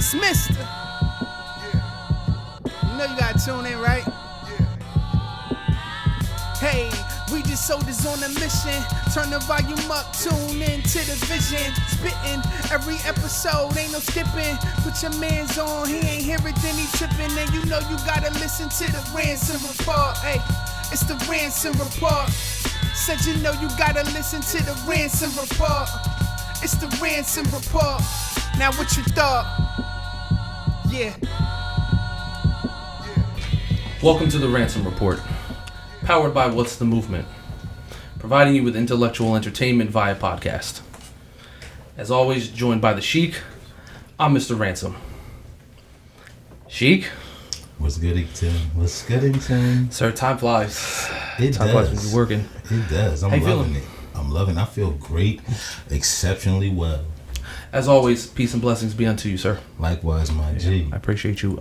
dismissed. You know you gotta tune in, right? Hey, we just soldiers on a mission. Turn the volume up, tune in to the vision. Spitting every episode, ain't no skipping. Put your mans on, he ain't hear it, then he tripping. And you know you gotta listen to the Ransom report. Hey, it's the Ransom report. Said you know you gotta listen to the Ransom report. It's the Ransom report. Now what you thought? Yeah. Welcome to the Ransom Report, powered by What's the Movement, providing you with intellectual entertainment via podcast. As always, joined by the Sheik, I'm Mr. Ransom. Sheik? What's goodington? What's goodington? Sir, time flies. It time does. flies when you're working. It does. I'm loving it. I feel great, exceptionally well. As always, peace and blessings be unto you, sir. Likewise, my G. I appreciate you.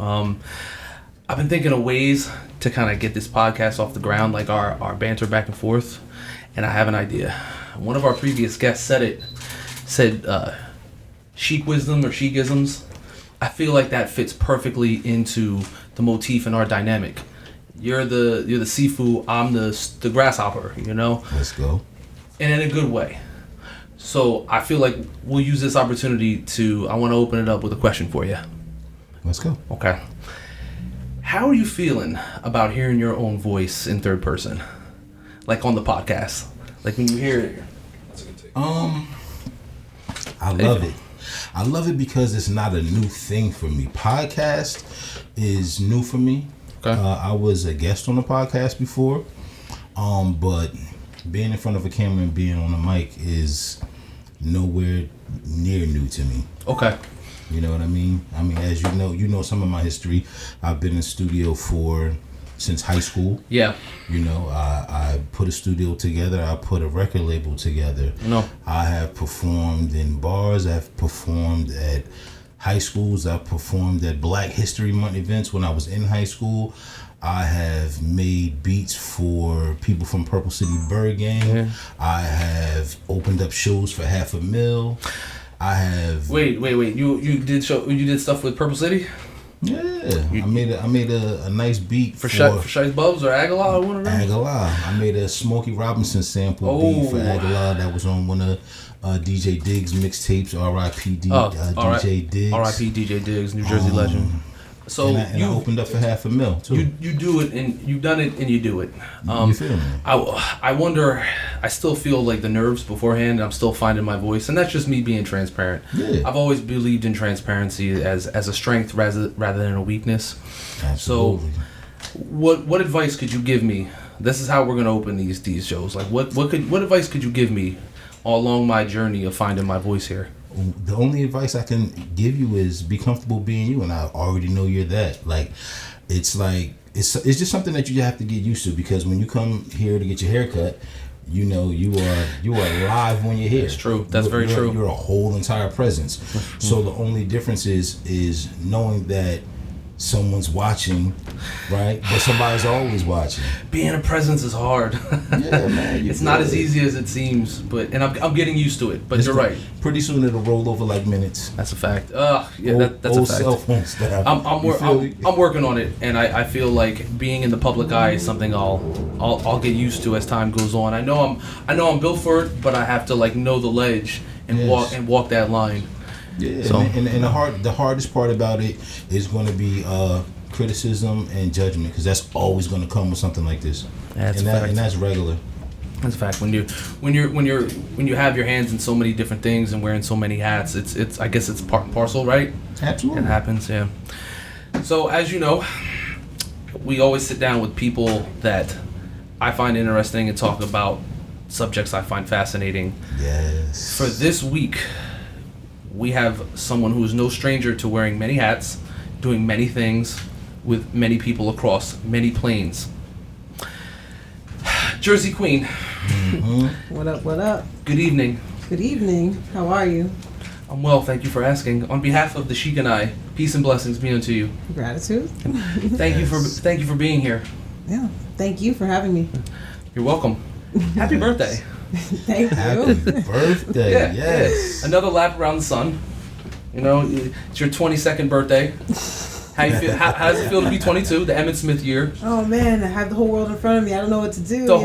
I've been thinking of ways to kind of get this podcast off the ground, like our banter back and forth, and I have an idea. One of our previous guests said Sheik wisdom or Sheikisms. I feel like that fits perfectly into the motif in our dynamic. You're the Sifu, I'm the grasshopper, you know? Let's go. And in a good way. So I feel like we'll use this opportunity I want to open it up with a question for you. Let's go. Okay. How are you feeling about hearing your own voice in third person? Like on the podcast? Like when you hear it? I love it. I love it because it's not a new thing for me. Podcast is new for me. Okay. I was a guest on the podcast before, but being in front of a camera and being on a mic is nowhere near new to me. Okay. You know what I mean? I mean, as you know some of my history. I've been in studio since high school. Yeah. You know, I put a studio together. I put a record label together. No. I have performed in bars. I've performed at high schools. I've performed at Black History Month events when I was in high school. I have made beats for people from Purple City Bird Gang. Yeah. I have opened up shows for $500,000. I have. Wait. You did stuff with Purple City? Yeah, I made a nice beat for Shice Bubs or Aguilar, one of them. Aguilar. I made a Smokey Robinson sample beat for Aguilar that was on one of DJ Diggs mixtapes. R.I.P. DJ Diggs. R.I.P. DJ Diggs, New Jersey legend. So and I opened up for $500,000 too. You do it, and you've done it, and you do it. You feel me? I wonder. I still feel like the nerves beforehand. I'm still finding my voice, and that's just me being transparent. Yeah. I've always believed in transparency as a strength rather than a weakness. Absolutely. So, what advice could you give me? This is how we're gonna open these shows. Like, what advice could you give me along my journey of finding my voice here? The only advice I can give you is be comfortable being you, and I already know you're that. Like, it's just something that you have to get used to, because when you come here to get your hair cut, you know you are live when you're here. That's true. That's very true. You're a whole entire presence. So the only difference is knowing that someone's watching, right? But somebody's always watching. Being a presence is hard. Yeah, man. It's not as easy as it seems, and I'm getting used to it. But you're right. Pretty soon it'll roll over like minutes. That's a fact. That's old a fact. Cell phone stuff. I'm working on it, and I feel like being in the public eye is something I'll get used to as time goes on. I know I'm built for it, but I have to know the ledge and walk that line. Yeah, so. and the hardest part about it is going to be criticism and judgment, because that's always going to come with something like this. That's and that's regular. That's a fact. When you have your hands in so many different things and wearing so many hats, it's I guess it's part and parcel, right? Absolutely. It happens, yeah. So as you know, we always sit down with people that I find interesting and talk about subjects I find fascinating. Yes. For this week, we have someone who is no stranger to wearing many hats, doing many things with many people across many planes. Jersey Queen. Mm-hmm. What up? Good evening. Good evening. How are you? I'm well, thank you for asking. On behalf of the Sheik and I, peace and blessings be unto you. Gratitude. Thank you for being here. Yeah. Thank you for having me. You're welcome. Happy birthday. Thank you. Happy birthday. Yeah, yes. Another lap around the sun. You know, it's your 22nd birthday. How you feel? How does it feel to be 22? The Emmett Smith year. Oh man, I have the whole world in front of me. I don't know what to do. The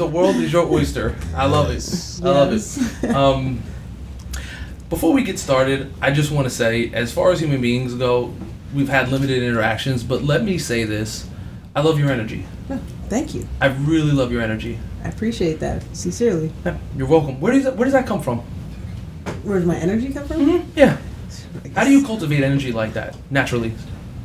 world is your oyster. I love it. I love it. Before we get started, I just want to say, as far as human beings go, we've had limited interactions, but let me say this: I love your energy. Thank you. I really love your energy. I appreciate that sincerely. You're welcome. Where does that come from? Where does my energy come from? Mm-hmm. Yeah. How do you cultivate energy like that naturally?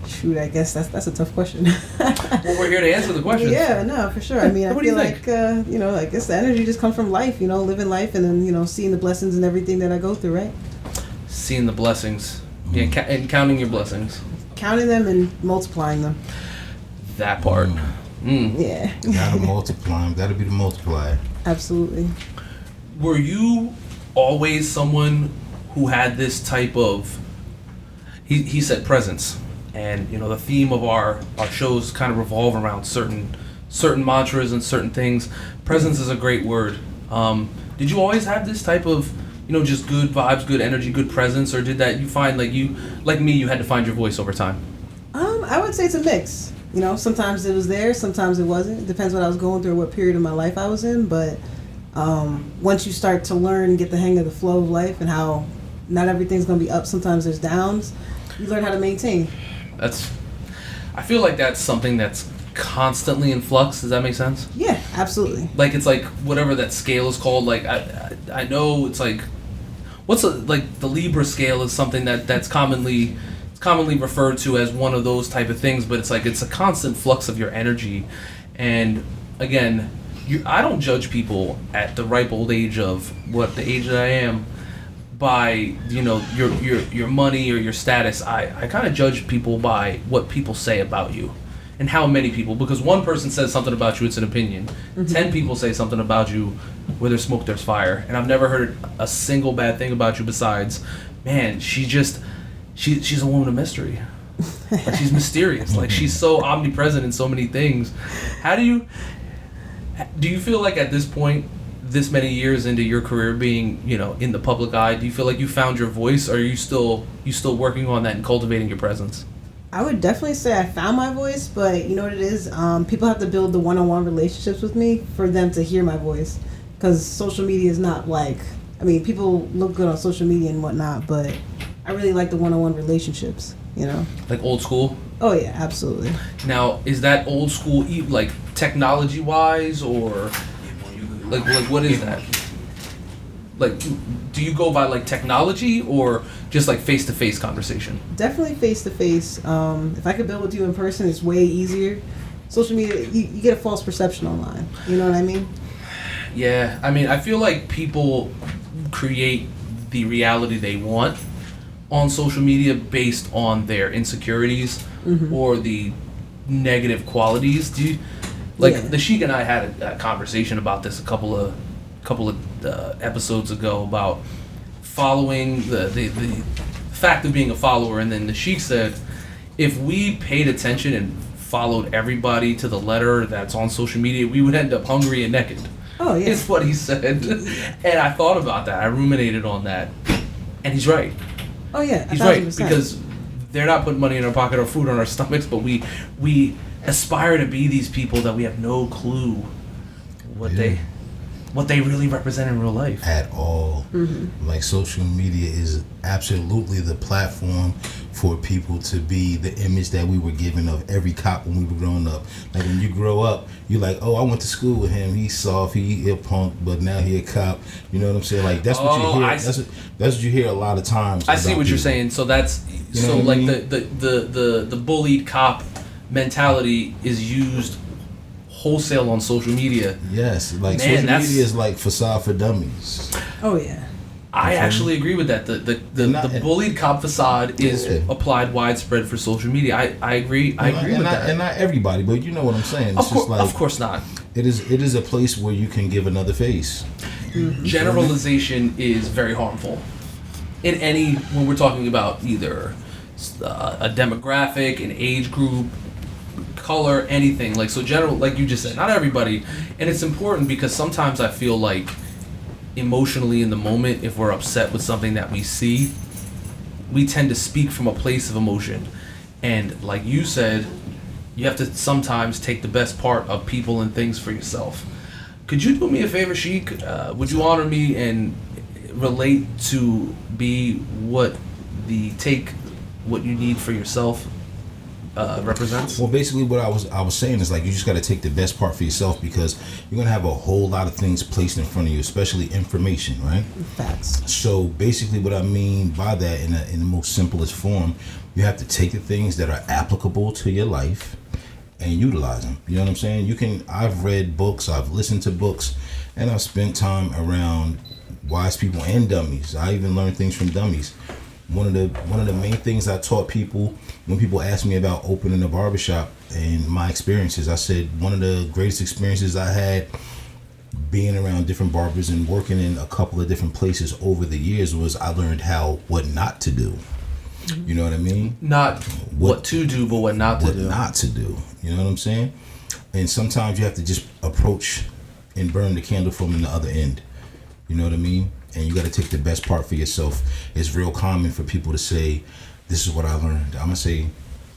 Shoot, I guess that's a tough question. Well, we're here to answer the questions. Yeah, no, for sure. I mean, I What do you feel think? like, I guess the energy just comes from life, living life and then, seeing the blessings and everything that I go through, right? Seeing the blessings. Yeah, and counting your blessings. Counting them and multiplying them. That part. Yeah. Gotta multiply them. Gotta be the multiplier. Absolutely. Were you always someone who had this type of, he said presence, and the theme of our shows kind of revolve around certain mantras and certain things. Presence is a great word. Did you always have this type of just good vibes, good energy, good presence, or did that you find like me, you had to find your voice over time? I would say it's a mix. Sometimes it was there, sometimes it wasn't. It depends what I was going through or what period of my life I was in, but once you start to learn and get the hang of the flow of life and how not everything's going to be up, sometimes there's downs, you learn how to maintain. I feel like that's something that's constantly in flux. Does that make sense? Yeah, absolutely. Like it's like whatever that scale is called. Like I know it's like like the Libra scale is something that's commonly referred to as one of those type of things, but it's like it's a constant flux of your energy. And again, I don't judge people at the ripe old age of what the age that I am by your money or your status. I kind of judge people by what people say about you and how many people, because one person says something about you, it's an opinion. 10 people say something about you, where there's smoke there's fire, and I've never heard a single bad thing about you besides, man, she's a woman of mystery. Like she's mysterious. Like she's so omnipresent in so many things. How do you feel like at this point, this many years into your career being, in the public eye, do you feel like you found your voice, or are you still working on that and cultivating your presence? I would definitely say I found my voice, but you know what it is? People have to build the one-on-one relationships with me for them to hear my voice. Because social media is not people look good on social media and whatnot, but I really like the one-on-one relationships, Like old school? Oh, yeah, absolutely. Now, is that old school, like technology-wise, or like what is that? Like, do you go by like technology or just like face-to-face conversation? Definitely face-to-face. If I could build with you in person, it's way easier. Social media, you get a false perception online. You know what I mean? Yeah, I mean, I feel like people create the reality they want on social media based on their insecurities or the negative qualities. The Sheik and I had a conversation about this a couple of episodes ago about following the fact of being a follower, and then the Sheik said if we paid attention and followed everybody to the letter that's on social media, we would end up hungry and naked. Oh yeah, is what he said. And I thought about that. I ruminated on that, and he's right. Oh yeah, he's 1,000%. right, because they're not putting money in our pocket or food on our stomachs, but we aspire to be these people that we have no clue what they really represent in real life at all. Like social media is absolutely the platform for people to be the image that we were given of every cop when we were growing up. Like when you grow up, you're like, oh, I went to school with him, he's soft, he a punk, but now he a cop. You know what I'm saying? Like that's what you hear. That's what you hear a lot lot I see what you're saying. So that's like the bullied cop mentality is used wholesale on social media. Yes, like social media is like facade for dummies. Oh yeah. I actually agree with that. The bullied cop facade is applied widespread for social media. I agree. I agree with that. And not everybody, but you know what I'm saying. It's of course not. It is a place where you can give another face. Generalization is very harmful. When we're talking about either a demographic, an age group, color, anything like you just said, not everybody. And it's important because sometimes I feel like emotionally in the moment, if we're upset with something that we see, we tend to speak from a place of emotion, and like you said, you have to sometimes take the best part of people and things for yourself. Could you do me a favor, Sheik? Would you honor me and relate to be what you need for yourself represents? Well, basically, what I was saying is like you just got to take the best part for yourself, because you're gonna have a whole lot of things placed in front of you, especially information, right? Facts. So basically, what I mean by that, in the most simplest form, you have to take the things that are applicable to your life and utilize them. You know what I'm saying? I've read books, I've listened to books, and I've spent time around wise people and dummies. I even learned things from dummies. One of the main things I taught people when people asked me about opening a barbershop and my experiences, I said one of the greatest experiences I had being around different barbers and working in a couple of different places over the years was I learned what not to do. You know what I mean? Not what to do, but what not to do. What not to do. You know what I'm saying? And sometimes you have to just approach and burn the candle from the other end. You know what I mean? And you got to take the best part for yourself. It's real common for people to say, this is what I learned. I'm going to say,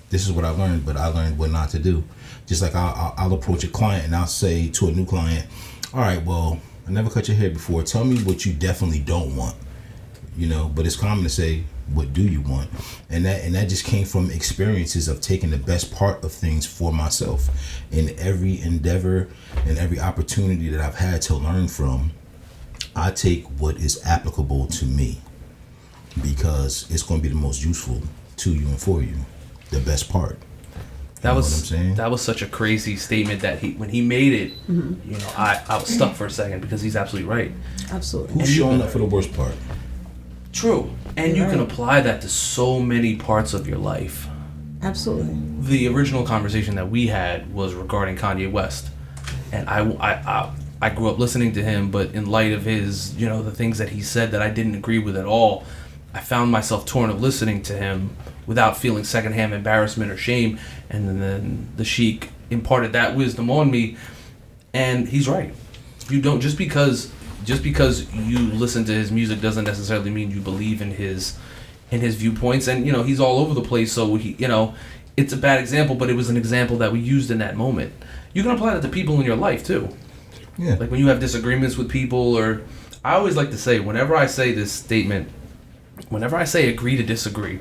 this is what I learned, but I learned what not to do. Just like I'll approach a client and I'll say to a new client, all right, well, I never cut your hair before. Tell me what you definitely don't want. You know, but it's common to say, what do you want? And that just came from experiences of taking the best part of things for myself. In every endeavor and every opportunity that I've had to learn from, I take what is applicable to me, because it's going to be the most useful to you and for you, the best part. That was what I'm saying? That was such a crazy statement that when he made it, you know, I was stuck for a second, because he's absolutely right. Absolutely. Who's showing up for the worst part? True. And you can apply that to so many parts of your life. Absolutely. The original conversation that we had was regarding Kanye West, and I grew up listening to him, but in light of his, you know, the things that he said that I didn't agree with at all, I found myself torn of listening to him without feeling secondhand embarrassment or shame. And then the Sheik imparted that wisdom on me, and he's right. You don't just because you listen to his music doesn't necessarily mean you believe in his viewpoints. And you know, he's all over the place, so he, you know, it's a bad example, but it was an example that we used in that moment. You can apply that to people in your life too. Yeah. Like when you have disagreements with people, or I always like to say, whenever I say this statement, whenever I say agree to disagree,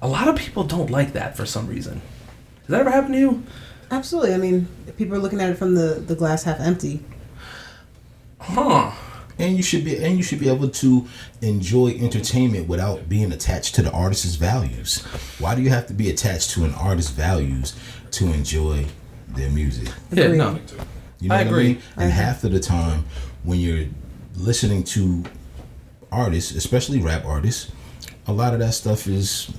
a lot of people don't like that for some reason. Has that ever happened to you? Absolutely. I mean, people are looking at it from the glass half empty. Huh. And you should be able to enjoy entertainment without being attached to the artist's values. Why do you have to be attached to an artist's values to enjoy their music? Yeah, Agreed. no. You know I what agree. I mean? And half of the time when you're listening to artists, especially rap artists, a lot of that stuff is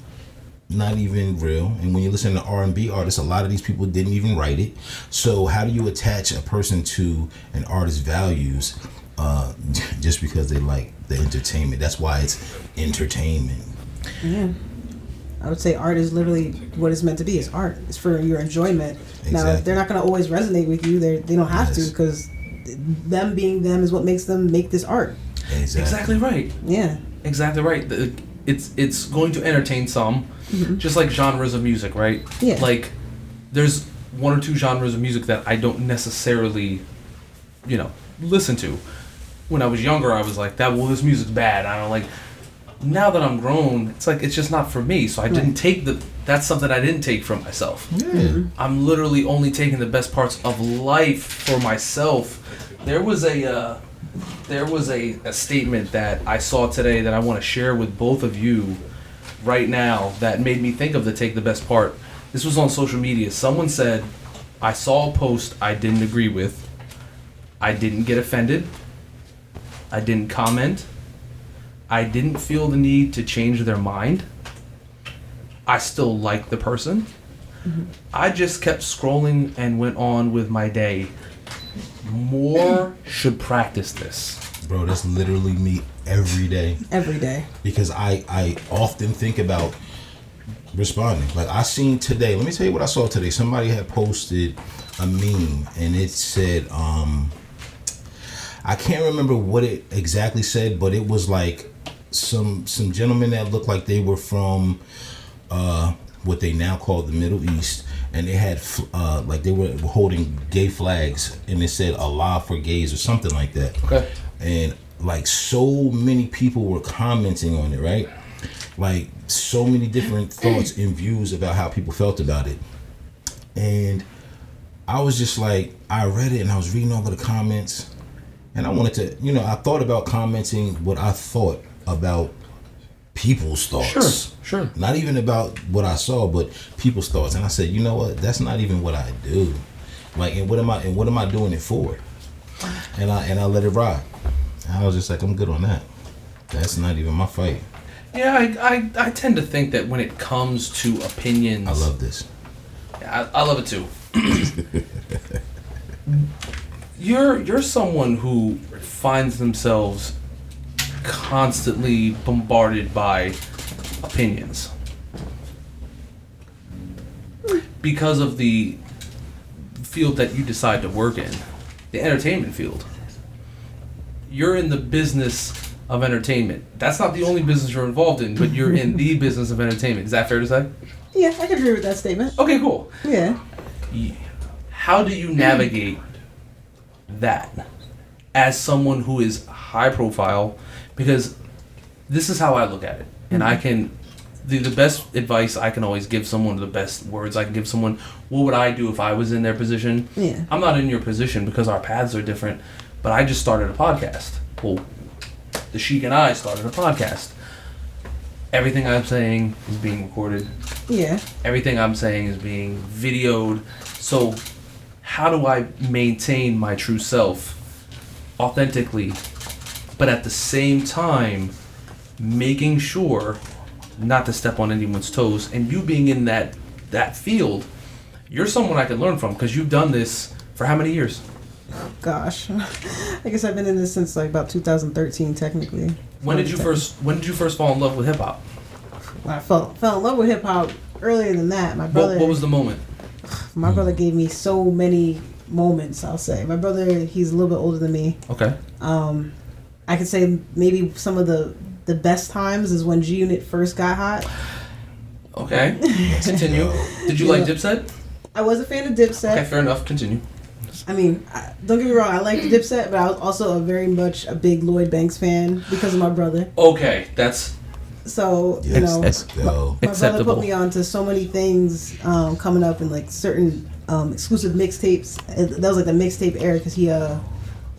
not even real. And when you listen to R&B artists, a lot of these people didn't even write it. So how do you attach a person to an artist's values just because they like the entertainment? That's why it's entertainment. Yeah. I would say art is literally what it's meant to be. It's art. It's for your enjoyment. Exactly. Now, they're not going to always resonate with you. They don't have to, because them being them is what makes them make this art. Exactly right. Yeah. Exactly right. It's going to entertain some, just like genres of music, right? Yeah. Like, there's one or two genres of music that I don't necessarily, you know, listen to. When I was younger, I was like, this music's bad. I don't like. Now that I'm grown, it's like it's just not for me. So I didn't take that's something I didn't take from myself. Yeah. I'm literally only taking the best parts of life for myself. There was a statement that I saw today that I want to share with both of you right now that made me think of the take the best part. This was on social media. Someone said, I saw a post I didn't agree with. I didn't get offended. I didn't comment. I didn't feel the need to change their mind. I still like the person. I just kept scrolling and went on with my day. More should practice this. Bro, that's literally me every day. Every day. Because I often think about responding. Like I seen today, let me tell you what I saw today. Somebody had posted a meme and it said, I can't remember what it exactly said, but it was like some gentlemen that looked like they were from what they now call the Middle East, and they had like they were holding gay flags, and it said Allah for gays or something like that. Okay. And like so many people were commenting on it, right? Like so many different thoughts and views about how people felt about it. And I was just like, I read it and I was reading all of the comments, and I wanted to, you know, I thought about commenting what I thought about people's thoughts. Sure. Not even about what I saw, but people's thoughts. And I said, you know what? That's not even what I do. Like, and what am I doing it for? And I let it ride. And I was just like, I'm good on that. That's not even my fight. Yeah, I tend to think that when it comes to opinions, I love this. I love it too. You're someone who finds themselves constantly bombarded by opinions because of the field that you decide to work in, the entertainment field. You're in the business of entertainment. That's not the only business you're involved in, but you're in the business of entertainment. Is that fair to say? Yeah, I can agree with that statement. Okay, cool. Yeah. How do you navigate that as someone who is high profile? Because this is how I look at it. And I can, the best advice I can always give someone, the best words I can give someone, what would I do if I was in their position? Yeah. I'm not in your position because our paths are different, but I just started a podcast. Well, the Sheik and I started a podcast. Everything I'm saying is being recorded. Yeah. Everything I'm saying is being videoed. So how do I maintain my true self authentically, but at the same time making sure not to step on anyone's toes? And you being in that field, you're someone I can learn from because you've done this for how many years? Gosh, I guess I've been in this since like about 2013, technically. When did you first fall in love with hip hop? When I fell in love with hip hop earlier than that. My brother. What was the moment? My brother gave me so many moments. I'll say my brother. He's a little bit older than me. Okay. I could say maybe some of the best times is when G Unit first got hot. Okay. Continue. Did you like Dipset? I was a fan of Dipset. Okay, fair enough. Continue. I mean, don't get me wrong, I liked Dipset, but I was also very much a big Lloyd Banks fan because of my brother. Okay, that's... So, you know, my brother put me on to so many things coming up in like certain exclusive mixtapes. That was like the mixtape era because he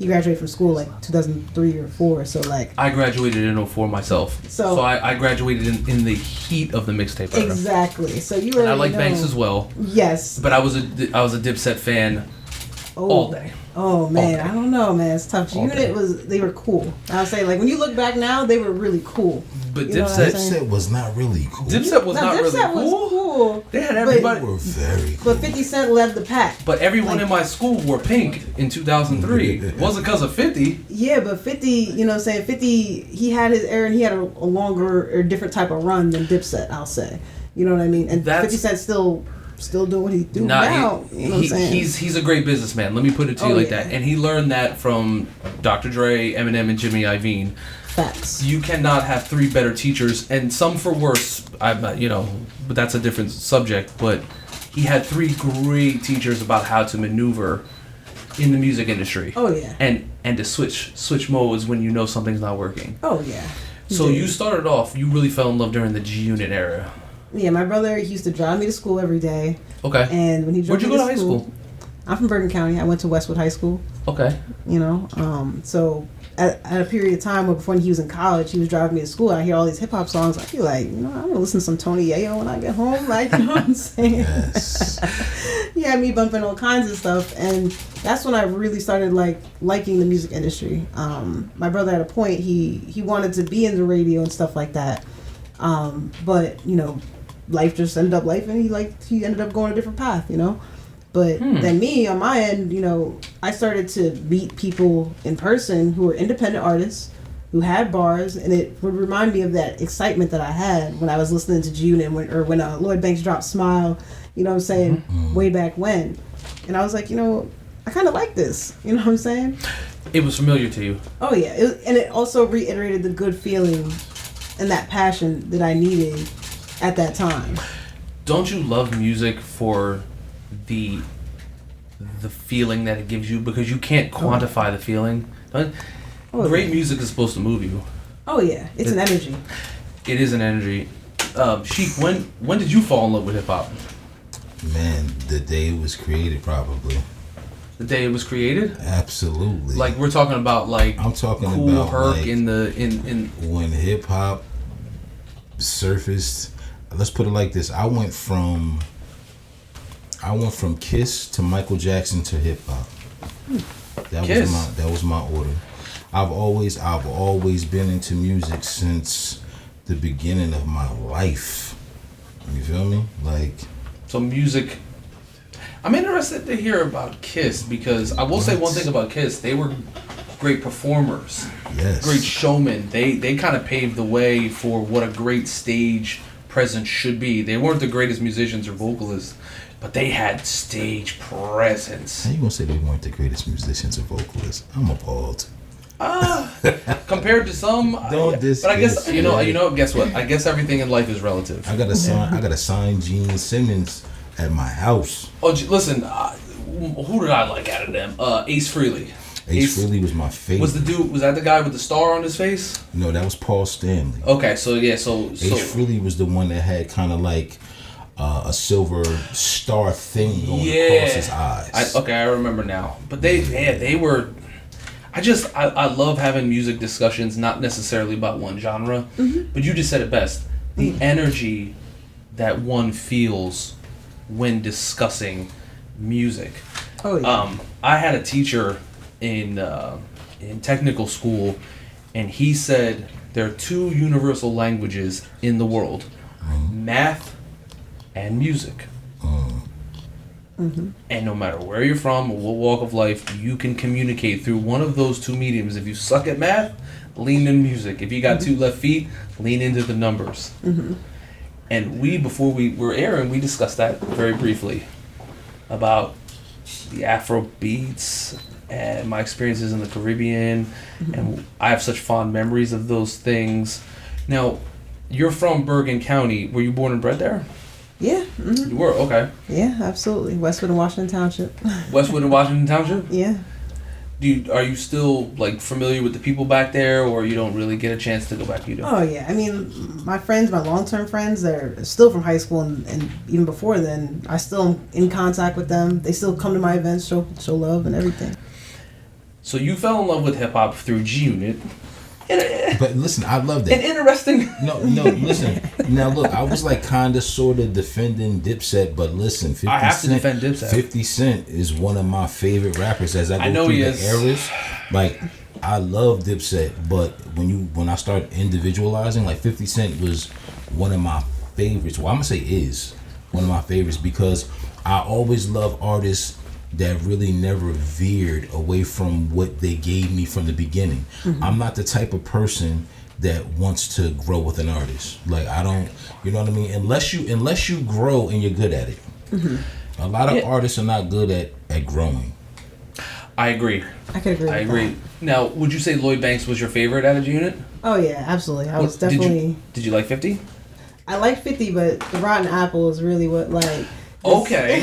graduated from school like 2003 or 4. So like I graduated in 04 myself. So I graduated in the heat of the mixtape era. Exactly. So you were. And I like Banks as well. Yes. But I was a Dipset fan all day. Oh man, I don't know, man. It's tough. Unit they were cool. I'll say like when you look back now, they were really cool. But you Dipset was not really cool. Dipset was not really cool. They had everybody. They were very cool. But 50 Cent led the pack. But everyone in my school wore pink in 2003. It wasn't because of 50. Yeah, but 50, you know what I'm saying? 50, he had his era and he had a longer or different type of run than Dipset, I'll say. You know what I mean? And 50 Cent still doing what he do now. You know what I'm saying? He's a great businessman. Let me put it to you like that. And he learned that from Dr. Dre, Eminem, and Jimmy Iovine. Facts. You cannot have 3 better teachers, and some for worse. But that's a different subject. But he had 3 great teachers about how to maneuver in the music industry. Oh yeah. And to switch modes when you know something's not working. Oh yeah. So you started off. You really fell in love during the G Unit era. Yeah, my brother, he used to drive me to school every day. Okay. And when he drove Where'd you go to high school? I'm from Bergen County. I went to Westwood High School. Okay. You know, so at a period of time before he was in college, he was driving me to school. I hear all these hip hop songs. I feel like, I'm gonna listen to some Tony Yayo when I get home. Like, you know what I'm saying? Yes. He had me bumping all kinds of stuff, and that's when I really started liking the music industry. My brother at a point he wanted to be in the radio and stuff like that, but life just ended up life, and he ended up going a different path, But then me, on my end, I started to meet people in person who were independent artists, who had bars, and it would remind me of that excitement that I had when I was listening to G-Unit or when Lloyd Banks dropped Smile, you know what I'm saying, way back when. And I was like, I kind of like this, you know what I'm saying? It was familiar to you. Oh, yeah. And it also reiterated the good feeling and that passion that I needed at that time. Don't you love music for the feeling that it gives you? Because you can't quantify the feeling. Great music is supposed to move you. Oh yeah, it's an energy. It is an energy. Sheik, when did you fall in love with hip hop? Man, the day it was created, probably. The day it was created? Absolutely. Like we're talking about, like I'm talking Cool about Herc like in when hip hop surfaced. Let's put it like this: I went from Kiss to Michael Jackson to hip hop. That was my order. I've always been into music since the beginning of my life. You feel me? Like, so music. I'm interested to hear about Kiss because I will say one thing about Kiss: they were great performers, yes, great showmen. They kind of paved the way for what a great stage presence should be. They weren't the greatest musicians or vocalists, but they had stage presence. How you gonna say they weren't the greatest musicians or vocalists? I'm appalled. Compared to some, Don't but I guess you know. Guess what? I guess everything in life is relative. I got a signed Gene Simmons at my house. Oh, listen, who did I like out of them? Ace Frehley. Ace Frehley was my favorite. Was that the guy with the star on his face? No, that was Paul Stanley. Okay, so Ace Frehley was the one that had kind of like a silver star thing going across his eyes. I remember now. But they were. I love having music discussions, not necessarily about one genre, but you just said it best. The energy that one feels when discussing music. Oh yeah. I had a teacher in technical school, and he said there are two universal languages in the world: math and music. And no matter where you're from or what walk of life, you can communicate through one of those two mediums. If you suck at math, lean in music. If you got two left feet, lean into the numbers. And before we were airing, we discussed that very briefly about the Afro beats and my experiences in the Caribbean. And I have such fond memories of those things. Now, you're from Bergen County. Were you born and bred there? Yeah. You were? Okay. Yeah, absolutely. Westwood and Washington Township. Westwood and Washington Township? Yeah. Are you still like familiar with the people back there, or you don't really get a chance to go back? You do? Oh yeah. I mean, my friends, my long-term friends, they're still from high school, and even before then, I still am in contact with them. They still come to my events, show love and everything. So you fell in love with hip hop through G Unit. But listen, I love that. An interesting. No, listen. Now look, I was like kind of sort of defending Dipset, but listen, 50 I have Cent, to defend Dipset. 50 Cent is one of my favorite rappers as I go through the eras. Like, I love Dipset, but when I start individualizing, like 50 Cent was one of my favorites. Well, I'm gonna say is one of my favorites because I always love artists that really never veered away from what they gave me from the beginning. I'm not the type of person that wants to grow with an artist. Like, I don't, you know what I mean? Unless you grow and you're good at it. A lot of artists are not good at growing. I agree. I could agree. I agree. Now, would you say Lloyd Banks was your favorite out of G Unit? Oh yeah, absolutely. I was definitely. Did you like 50? I like 50, but the Rotten Apple is really what like. Okay.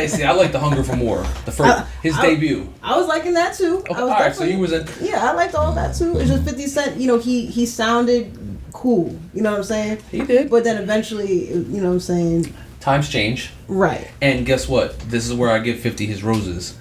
See, I like the Hunger for More. The first, his debut. I was liking that too. Okay, all right, so you was in. Yeah, I liked all that too. It's just 50 Cent. You know, he sounded cool. You know what I'm saying? He did. But then eventually, you know what I'm saying? Times change. Right. And guess what? This is where I give 50 his roses.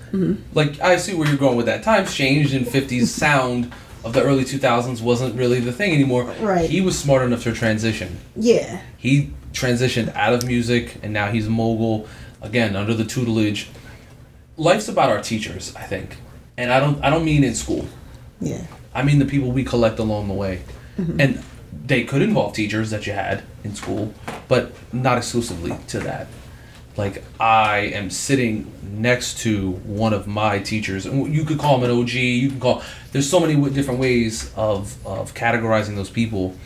Like, I see where you're going with that. Times changed, and 50's sound of the early 2000s wasn't really the thing anymore. Right. He was smart enough to transition. Yeah. He transitioned out of music, and now he's a mogul, again, under the tutelage. Life's about our teachers, I think. And I don't mean in school. Yeah. I mean the people we collect along the way. And they could involve teachers that you had in school, but not exclusively to that. Like, I am sitting next to one of my teachers, and you could call him an OG, there's so many different ways of categorizing those people,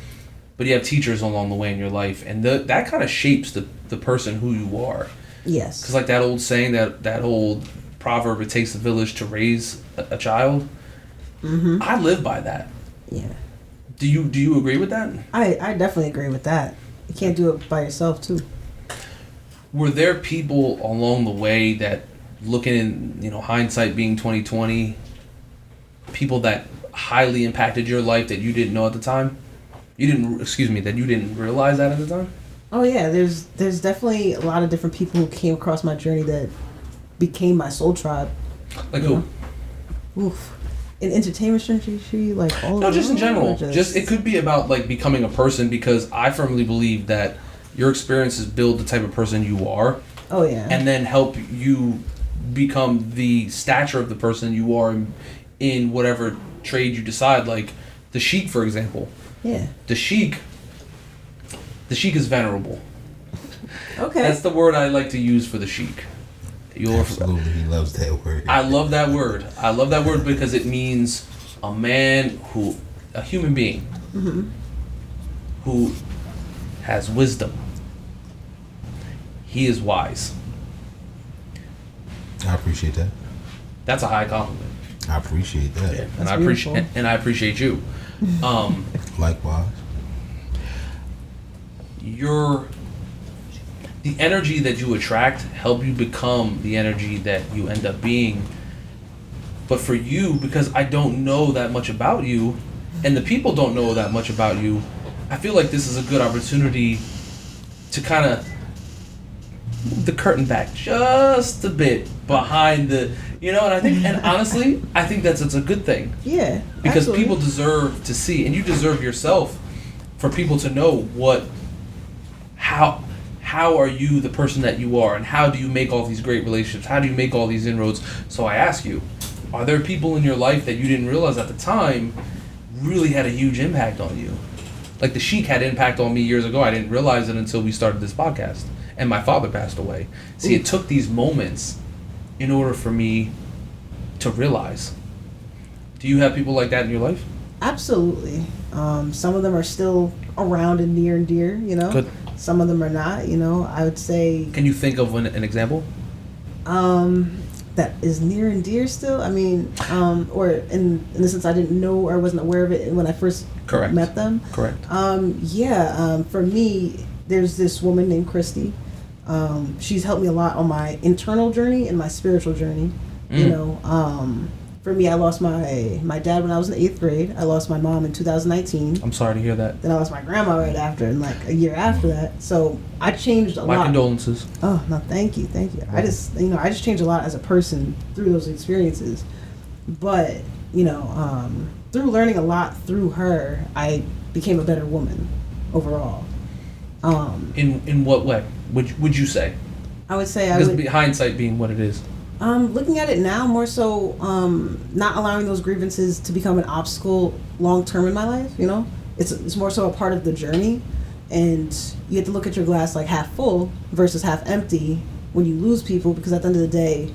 but you have teachers along the way in your life, and that kind of shapes the person who you are. Yes. Because like that old saying, that old proverb, it takes a village to raise a child, I live by that. Yeah. Do you agree with that? I definitely agree with that. You can't do it by yourself too. Were there people along the way that, looking in, hindsight being 2020, people that highly impacted your life that you didn't know at the time? That you didn't realize that at the time? Oh yeah, there's definitely a lot of different people who came across my journey that became my soul tribe. Like who? Oof. In entertainment industry, like all. No, just in general. Just it could be about like becoming a person, because I firmly believe that your experiences build the type of person you are. Oh yeah. And then help you become the stature of the person you are in whatever trade you decide. Like the Sheik, for example. Yeah. The Sheik is venerable. Okay. That's the word I like to use for the Sheik. Absolutely, he loves that word. I love that word. I love that word because it means a human being, who has wisdom. He is wise. I appreciate that. That's a high compliment. I appreciate that. Yeah, That's and I appreciate you. Likewise. The energy that you attract help you become the energy that you end up being. But for you, because I don't know that much about you, and the people don't know that much about you, I feel like this is a good opportunity to kind of move the curtain back just a bit behind the, and honestly, I think that's a good thing. Yeah. Because absolutely. people deserve to see, and you deserve yourself, for people to know how are you the person that you are, and how do you make all these great relationships? How do you make all these inroads? So I ask you, are there people in your life that you didn't realize at the time really had a huge impact on you? Like the Sheik had impact on me years ago. I didn't realize it until we started this podcast, and my father passed away. See, it took these moments in order for me to realize. Do you have people like that in your life? Absolutely. Some of them are still around and near and dear, Good. Some of them are not, I would say. Can you think of an example? That is near and dear still. I mean, or in the sense I didn't know or wasn't aware of it when I first met them. Correct. For me, there's this woman named Christy. She's helped me a lot on my internal journey and my spiritual journey. For me, I lost my dad when I was in the 8th grade. I lost my mom in 2019. I'm sorry to hear that. Then I lost my grandma right after, and like a year after that. So I changed a lot. My condolences. Oh no, thank you. I just changed a lot as a person through those experiences. But through learning a lot through her, I became a better woman overall. In what way would you say? I would say because hindsight being what it is. Looking at it now, more so not allowing those grievances to become an obstacle long term in my life. It's more so a part of the journey, and you have to look at your glass like half full versus half empty when you lose people, because at the end of the day,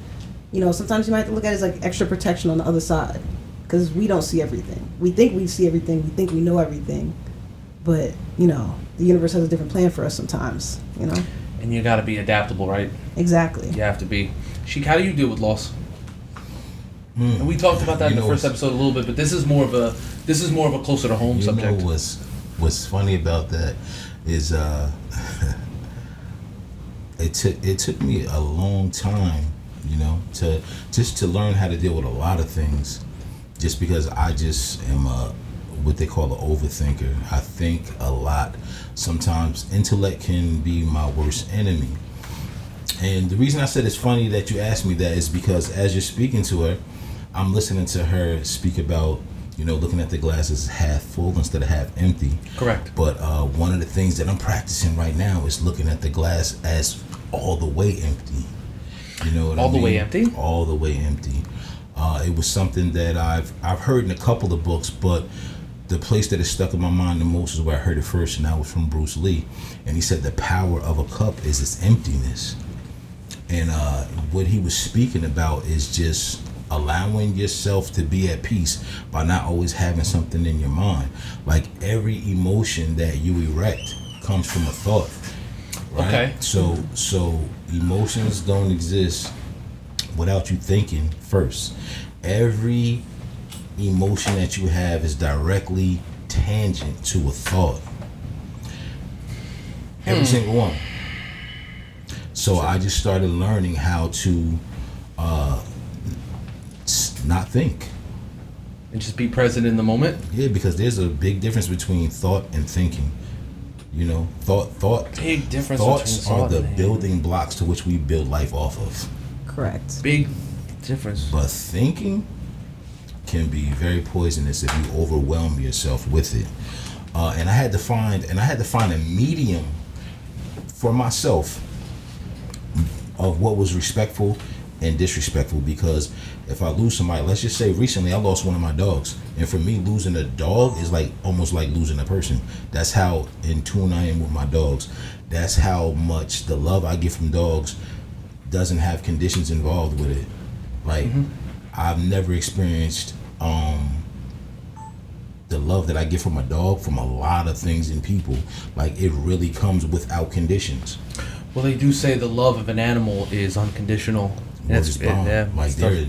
sometimes you might have to look at it as like extra protection on the other side, because we don't see everything. We think we see everything. We think we know everything, but the universe has a different plan for us sometimes. And you got to be adaptable, right? Exactly. You have to be. Sheik, how do you deal with loss? And we talked about that in the first episode a little bit, but this is more of a closer to home subject. What's funny about that is it took me a long time, to learn how to deal with a lot of things, just because I just am what they call an overthinker. I think a lot. Sometimes intellect can be my worst enemy. And the reason I said it's funny that you asked me that is because as you're speaking to her, I'm listening to her speak about, looking at the glass as half full instead of half empty. Correct. But one of the things that I'm practicing right now is looking at the glass as all the way empty. You know what I mean? All the way empty? All the way empty. It was something that I've heard in a couple of books, but the place that is stuck in my mind the most is where I heard it first, and that was from Bruce Lee. And he said the power of a cup is its emptiness. And what he was speaking about is just allowing yourself to be at peace by not always having something in your mind. Like every emotion that you erect comes from a thought, right? Okay. So emotions don't exist without you thinking first. Every emotion that you have is directly tangent to a thought. Every single one. So I just started learning how to not think. And just be present in the moment. Yeah, because there's a big difference between thought and thinking. You know, Big difference. Thoughts between are the and building blocks to which we build life off of. Correct. big difference. But thinking can be very poisonous if you overwhelm yourself with it. And I had to find a medium for myself of what was respectful and disrespectful, because if I lose somebody, let's just say recently I lost one of my dogs, and for me losing a dog is like almost like losing a person. That's how in tune I am with my dogs. That's how much the love I get from dogs doesn't have conditions involved with it. Like I've never experienced the love that I get from a dog from a lot of things and people. Like it really comes without conditions. Well, they do say the love of an animal is unconditional. Like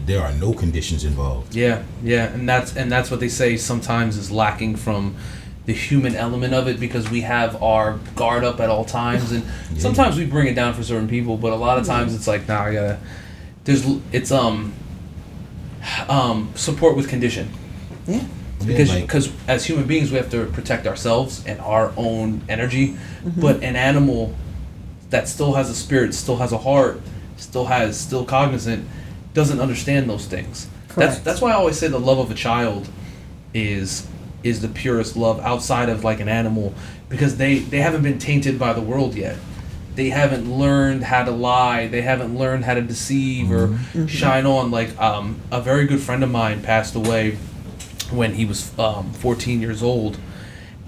there are no conditions involved. Yeah, and that's what they say sometimes is lacking from the human element of it, because we have our guard up at all times, and sometimes we bring it down for certain people, but a lot of times it's like, nah, I gotta. It's support with condition. Yeah. Because as human beings we have to protect ourselves and our own energy, but an animal that still has a spirit, still has a heart, still cognizant, doesn't understand those things. Correct. That's why I always say the love of a child is the purest love outside of like an animal, because they haven't been tainted by the world yet. They haven't learned how to lie. They haven't learned how to deceive or shine on. Like a very good friend of mine passed away when he was 14 years old,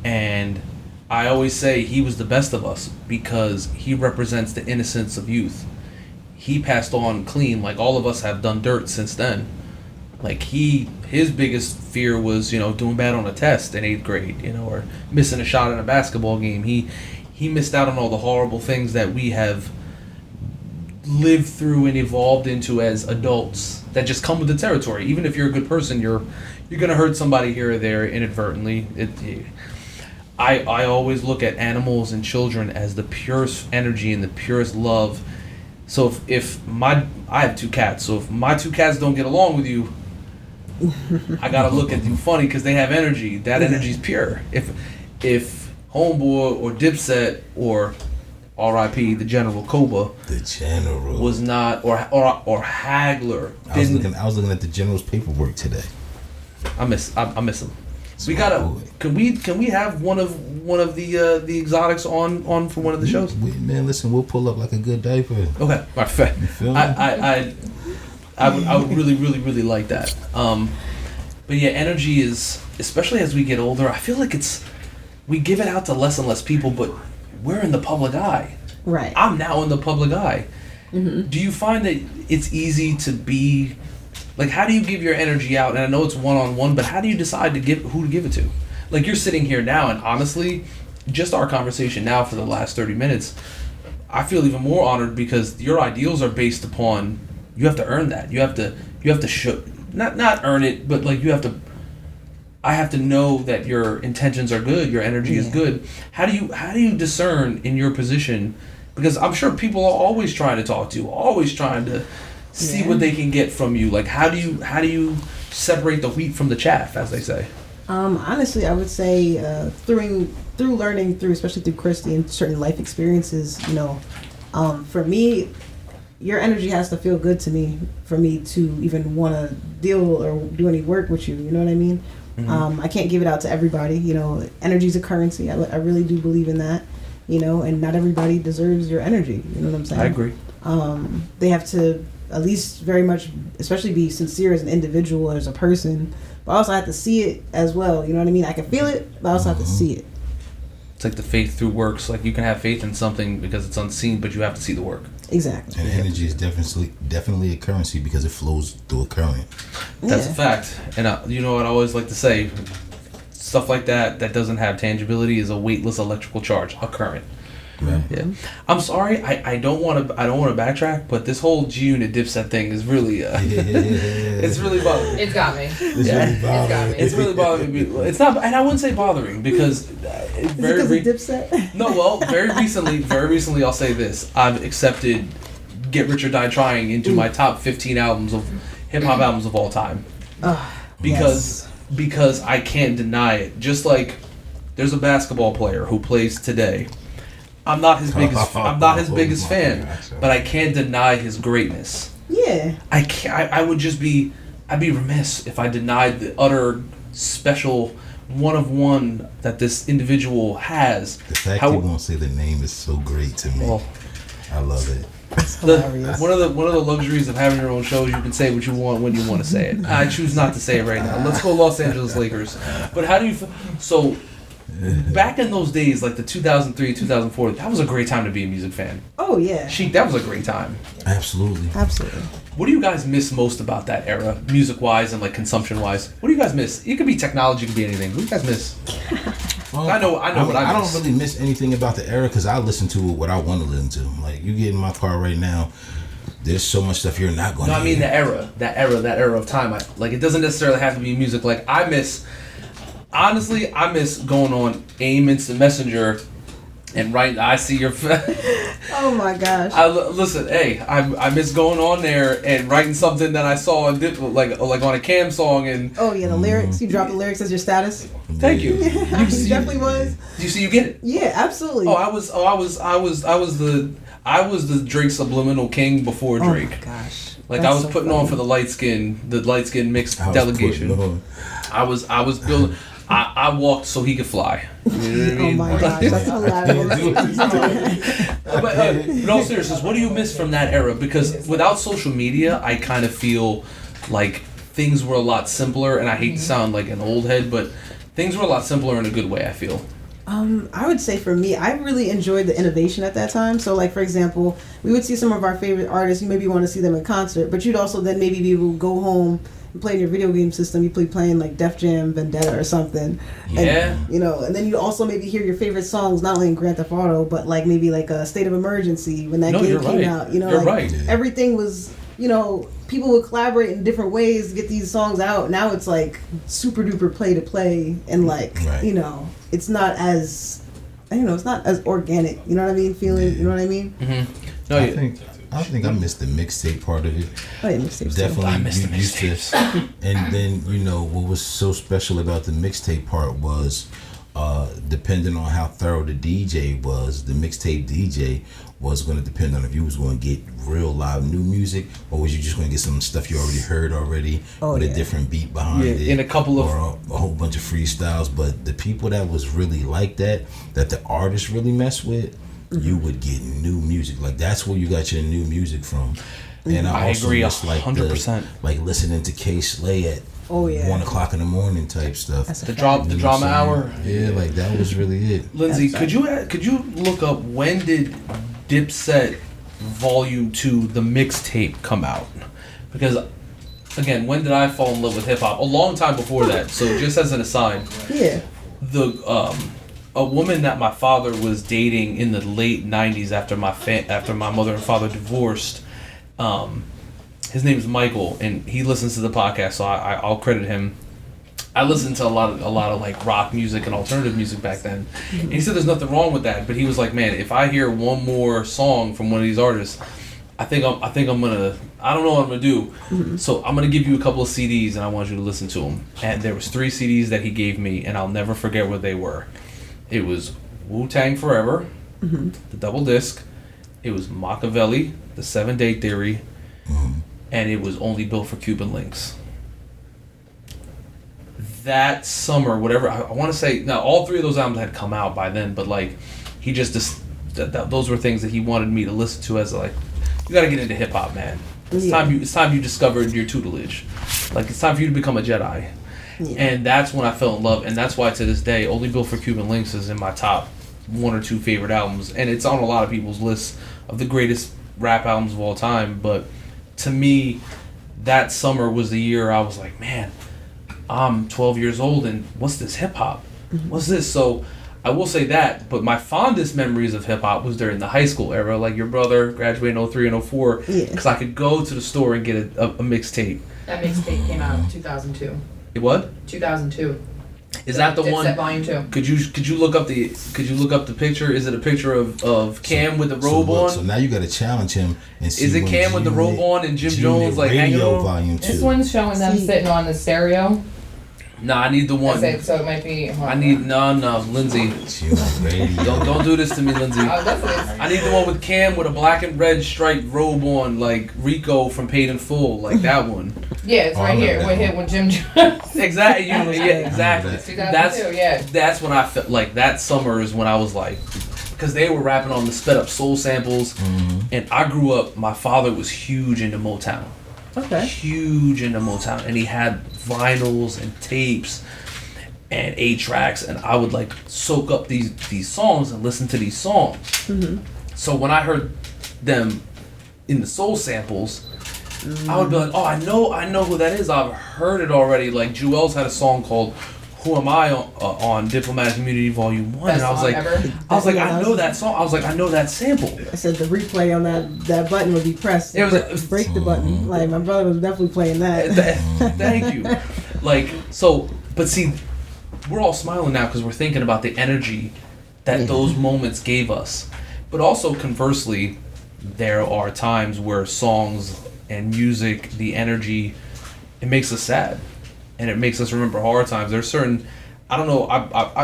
and I always say he was the best of us because he represents the innocence of youth. He passed on clean, like all of us have done dirt since then. Like his biggest fear was, doing bad on a test in 8th grade, or missing a shot in a basketball game. He missed out on all the horrible things that we have lived through and evolved into as adults that just come with the territory. Even if you're a good person, you're gonna hurt somebody here or there inadvertently. I always look at animals and children as the purest energy and the purest love. So if I have 2 cats, so if my 2 cats don't get along with you, I gotta look at them funny because they have energy. That energy's pure. If Homeboy or Dipset or R.I.P. the General Koba, was not, or Hagler. I was looking at the General's paperwork today. I miss him. We gotta. Can we have one of the exotics on for one of the shows? Man, listen, we'll pull up like a good diaper. Okay, all right, fair. I would really like that. But yeah, energy is, especially as we get older, I feel like we give it out to less and less people, but we're in the public eye. Right. I'm now in the public eye. Mm-hmm. Do you find that it's easy to be, like, how do you give your energy out? And I know it's one-on-one, but how do you decide who to give it to? Like, you're sitting here now, and honestly, just our conversation now for the last 30 minutes, I feel even more honored because your ideals are based upon, you have to earn that. You have to show, not earn it, but like I have to know that your intentions are good, your energy is good. How do you discern in your position? Because I'm sure people are always trying to talk to you, always trying to see what they can get from you. Like, how do you separate the wheat from the chaff, as they say? Honestly, I would say through learning, especially through Christy and certain life experiences, for me, your energy has to feel good to me for me to even want to deal or do any work with you. You know what I mean? Mm-hmm. I can't give it out to everybody. Energy is a currency. I really do believe in that. And not everybody deserves your energy. You know what I'm saying? I agree. They have to at least very much, especially be sincere as an individual, as a person. But also I have to see it as well. You know what I mean? I can feel it, but I also have to see it. It's like the faith through works. Like, you can have faith in something because it's unseen, but you have to see the work. Exactly. And energy is definitely a currency because it flows through a current. That's a fact. And you know what I always like to say? Stuff like that doesn't have tangibility is a weightless electrical charge, a current. Right. Yeah, I'm sorry. I don't want to backtrack, but this whole G Unit Dipset thing is really it's really bothering me. It's got me. It's really bothering me. It's not, and I wouldn't say bothering because Dipset? No, well, very recently, I'll say this: I've accepted "Get Rich or Die Trying" into my top 15 albums of hip hop albums of all time, because I can't deny it. Just like there's a basketball player who plays today. I'm not his biggest fan, but I can't deny his greatness. Yeah. I can't. I'd be remiss if I denied the utter special one of one that this individual has. The fact you won't say the name is so great to me. Well, I love it. One of the luxuries of having your own show is you can say what you want when you want to say it. I choose not to say it right now. Let's go Los Angeles Lakers. But how do you feel? So back in those days, like the 2003, 2004, that was a great time to be a music fan. Oh, yeah. Sheik, that was a great time. Absolutely. What do you guys miss most about that era, music-wise and like consumption-wise? What do you guys miss? It could be technology, it could be anything. What do you guys miss? Well, I know what I miss. I don't really miss anything about the era because I listen to what I want to listen to. Like, you get in my car right now, there's so much stuff you're not going to hear. No, I mean that era of time. Like, it doesn't necessarily have to be music. Like, honestly, I miss going on AIM Instant Messenger and writing, I see your... Oh my gosh. Listen, hey, I miss going on there and writing something that I saw like on a Cam song and... Oh yeah, the lyrics. You drop the lyrics as your status. Thank you. You definitely was. You get it? Yeah, absolutely. Oh, I was the Drake subliminal king before Drake. Oh my gosh. Like, I was putting on for the light skin mixed delegation. I was building. I walked so he could fly. You know what I mean? Oh my gosh, that's hilarious. But in all seriousness, what do you miss from that era? Because without social media, I kind of feel like things were a lot simpler, and I hate to sound like an old head, but things were a lot simpler in a good way, I feel. I would say for me, I really enjoyed the innovation at that time. So, like, for example, we would see some of our favorite artists. You maybe want to see them in concert, but you'd also then maybe be able to go home and play in your video game system. You playing like Def Jam Vendetta or something. Yeah. And, and then you also maybe hear your favorite songs, not only in Grand Theft Auto, but like maybe like a State of Emergency when that game came out. You're right. Everything was, people would collaborate in different ways to get these songs out. Now it's like super duper play to play and like, it's not as, it's not as organic. You know what I mean? Feeling, you know what I mean? Mm-hmm. No, I think I missed the mixtape part of it. Oh, yeah, mixtapes. Definitely, I missed the mixtapes. And then what was so special about the mixtape part was, depending on how thorough the DJ was, the mixtape DJ was going to depend on if you was going to get real live new music or was you just going to get some stuff you already heard with a different beat behind it, in a couple of or a whole bunch of freestyles. But the people that was really like that the artists really mess with. You would get new music. Like, that's where you got your new music from. And I also agree, miss, like 100%. Like listening to K Slay at 1 o'clock in the morning type stuff. The drama hour. Yeah, like that was really it. Lindsey, could you look up when did Dipset Volume 2, the mixtape, come out? Because again, when did I fall in love with hip hop? A long time before that. So just as an aside, a woman that my father was dating in the late 90s after my mother and father divorced, his name is Michael, and he listens to the podcast, so I'll credit him. I listened to a lot of like rock music and alternative music back then. And he said there's nothing wrong with that, but he was like, man, if I hear one more song from one of these artists, I don't know what I'm gonna do. Mm-hmm. So I'm gonna give you a couple of CDs and I want you to listen to them. And there was 3 CDs that he gave me, and I'll never forget what they were. It was Wu-Tang Forever, the double disc. It was Machiavelli, the 7-Day Theory, and it was Only Built for Cuban Links. That summer, whatever, I want to say, now all 3 of those albums had come out by then, but like, he just those were things that he wanted me to listen to as like, you got to get into hip hop, man. It's time you discovered your tutelage. Like, it's time for you to become a Jedi. Yeah. And that's when I fell in love, and that's why to this day, Only Built for Cuban Links is in my top 1 or 2 favorite albums, and it's on a lot of people's lists of the greatest rap albums of all time. But to me, that summer was the year I was like, man, I'm 12 years old, and what's this hip hop? What's this? So I will say that, but my fondest memories of hip hop was during the high school era, like your brother graduated in 03 and 04, because I could go to the store and get a mixtape. That mixtape came out in 2002. It what? 2002. Is that the one? Dipset Volume 2. Could you look up the picture? Is it a picture of Cam with the robe on? So now you got to challenge him and see. Is it Cam with the robe on and Jim Jones like hanging on? Volume 2. This one's showing them sitting on the stereo. Nah, I need the one. So it might be. I need no, Lindsey. Don't do this to me, Lindsey. I need the one with Cam with a black and red striped robe on, like Rico from Paid in Full, like that one. Yeah, it's right here. We're hit with Jim Jones. Exactly. Exactly. 2002. That's when I felt like that summer is when I was like, because they were rapping on the sped up soul samples, and I grew up. My father was huge into Motown. Okay. Huge into Motown, and he had vinyls and tapes and 8-tracks, and I would like soak up these songs and listen to these songs. So when I heard them in the soul samples, I would be like, oh, I know who that is. I've heard it already. Like Jewel's had a song called "Who Am I" on Diplomatic Immunity Volume 1, and I was like, I know that song. I was like, I know that sample. I said the replay on that button would be pressed. It was break the button. Like my brother was definitely playing that. Thank you. Like so, but see, we're all smiling now because we're thinking about the energy that those moments gave us. But also conversely, there are times where songs and music, the energy, it makes us sad. And it makes us remember hard times. There's certain, I don't know,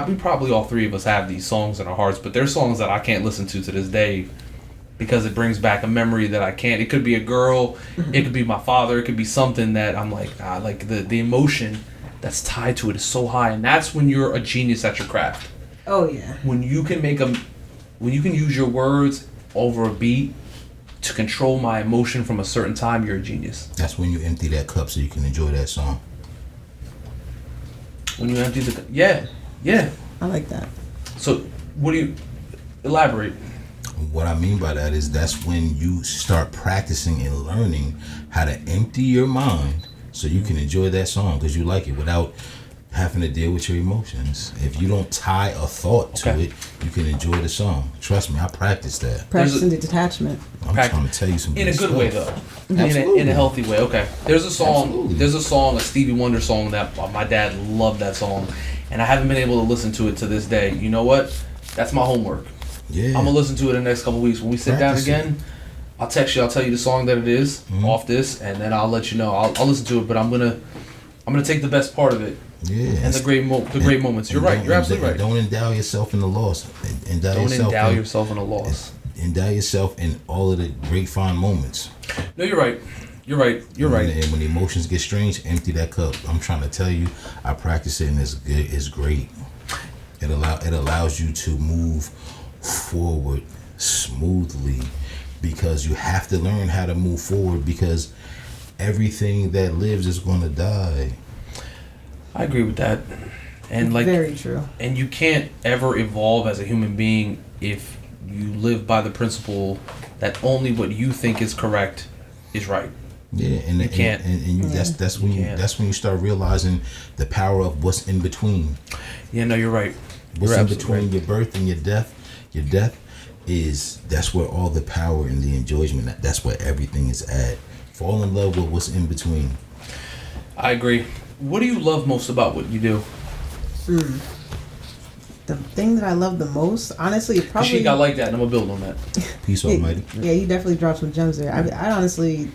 we probably all three of us have these songs in our hearts, but there's songs that I can't listen to this day because it brings back a memory that I can't. It could be a girl, it could be my father, it could be something that I'm like, like the emotion that's tied to it is so high. And that's when you're a genius at your craft. Oh, yeah. When you can use your words over a beat to control my emotion from a certain time, you're a genius. That's when you empty that cup so you can enjoy that song. When you empty the... Yeah. I like that. So, what do you... Elaborate. What I mean by that is that's when you start practicing and learning how to empty your mind so you can enjoy that song because you like it without having to deal with your emotions. If you don't tie a thought to it, you can enjoy the song. Trust me, I practiced that. Practicing the detachment. I'm trying to tell you some in a good stuff. way though. In a healthy way. Okay. There's a song, a Stevie Wonder song that my dad loved that song, and I haven't been able to listen to it to this day. You know what? That's my homework. Yeah. I'm gonna listen to it in the next couple weeks. When we sit down again, I'll text you. I'll tell you the song that it is off this, and then I'll let you know. I'll listen to it, but I'm gonna take the best part of it. Yeah. And the great moments. You're right. You're absolutely right. Don't endow yourself in the loss. Don't endow yourself in a loss. Endow yourself in all of the great fond moments. No, you're right. You're right. And when the emotions get strange, empty that cup. I'm trying to tell you, I practice it and it's great. It allows you to move forward smoothly because you have to learn how to move forward because everything that lives is going to die. I agree with that. And very true. And you can't ever evolve as a human being if you live by the principle that only what you think is correct is right. Yeah, and you can't. That's when you start realizing the power of what's in between. Yeah, no, you're right. What's in between your birth and your death? Your death that's where all the power and the enjoyment. That's where everything is at. Fall in love with what's in between. I agree. What do you love most about what you do? The thing that I love the most, honestly, probably... She got like that, and I'm going to build on that. Peace, Almighty. Yeah, you definitely dropped some gems there. I honestly...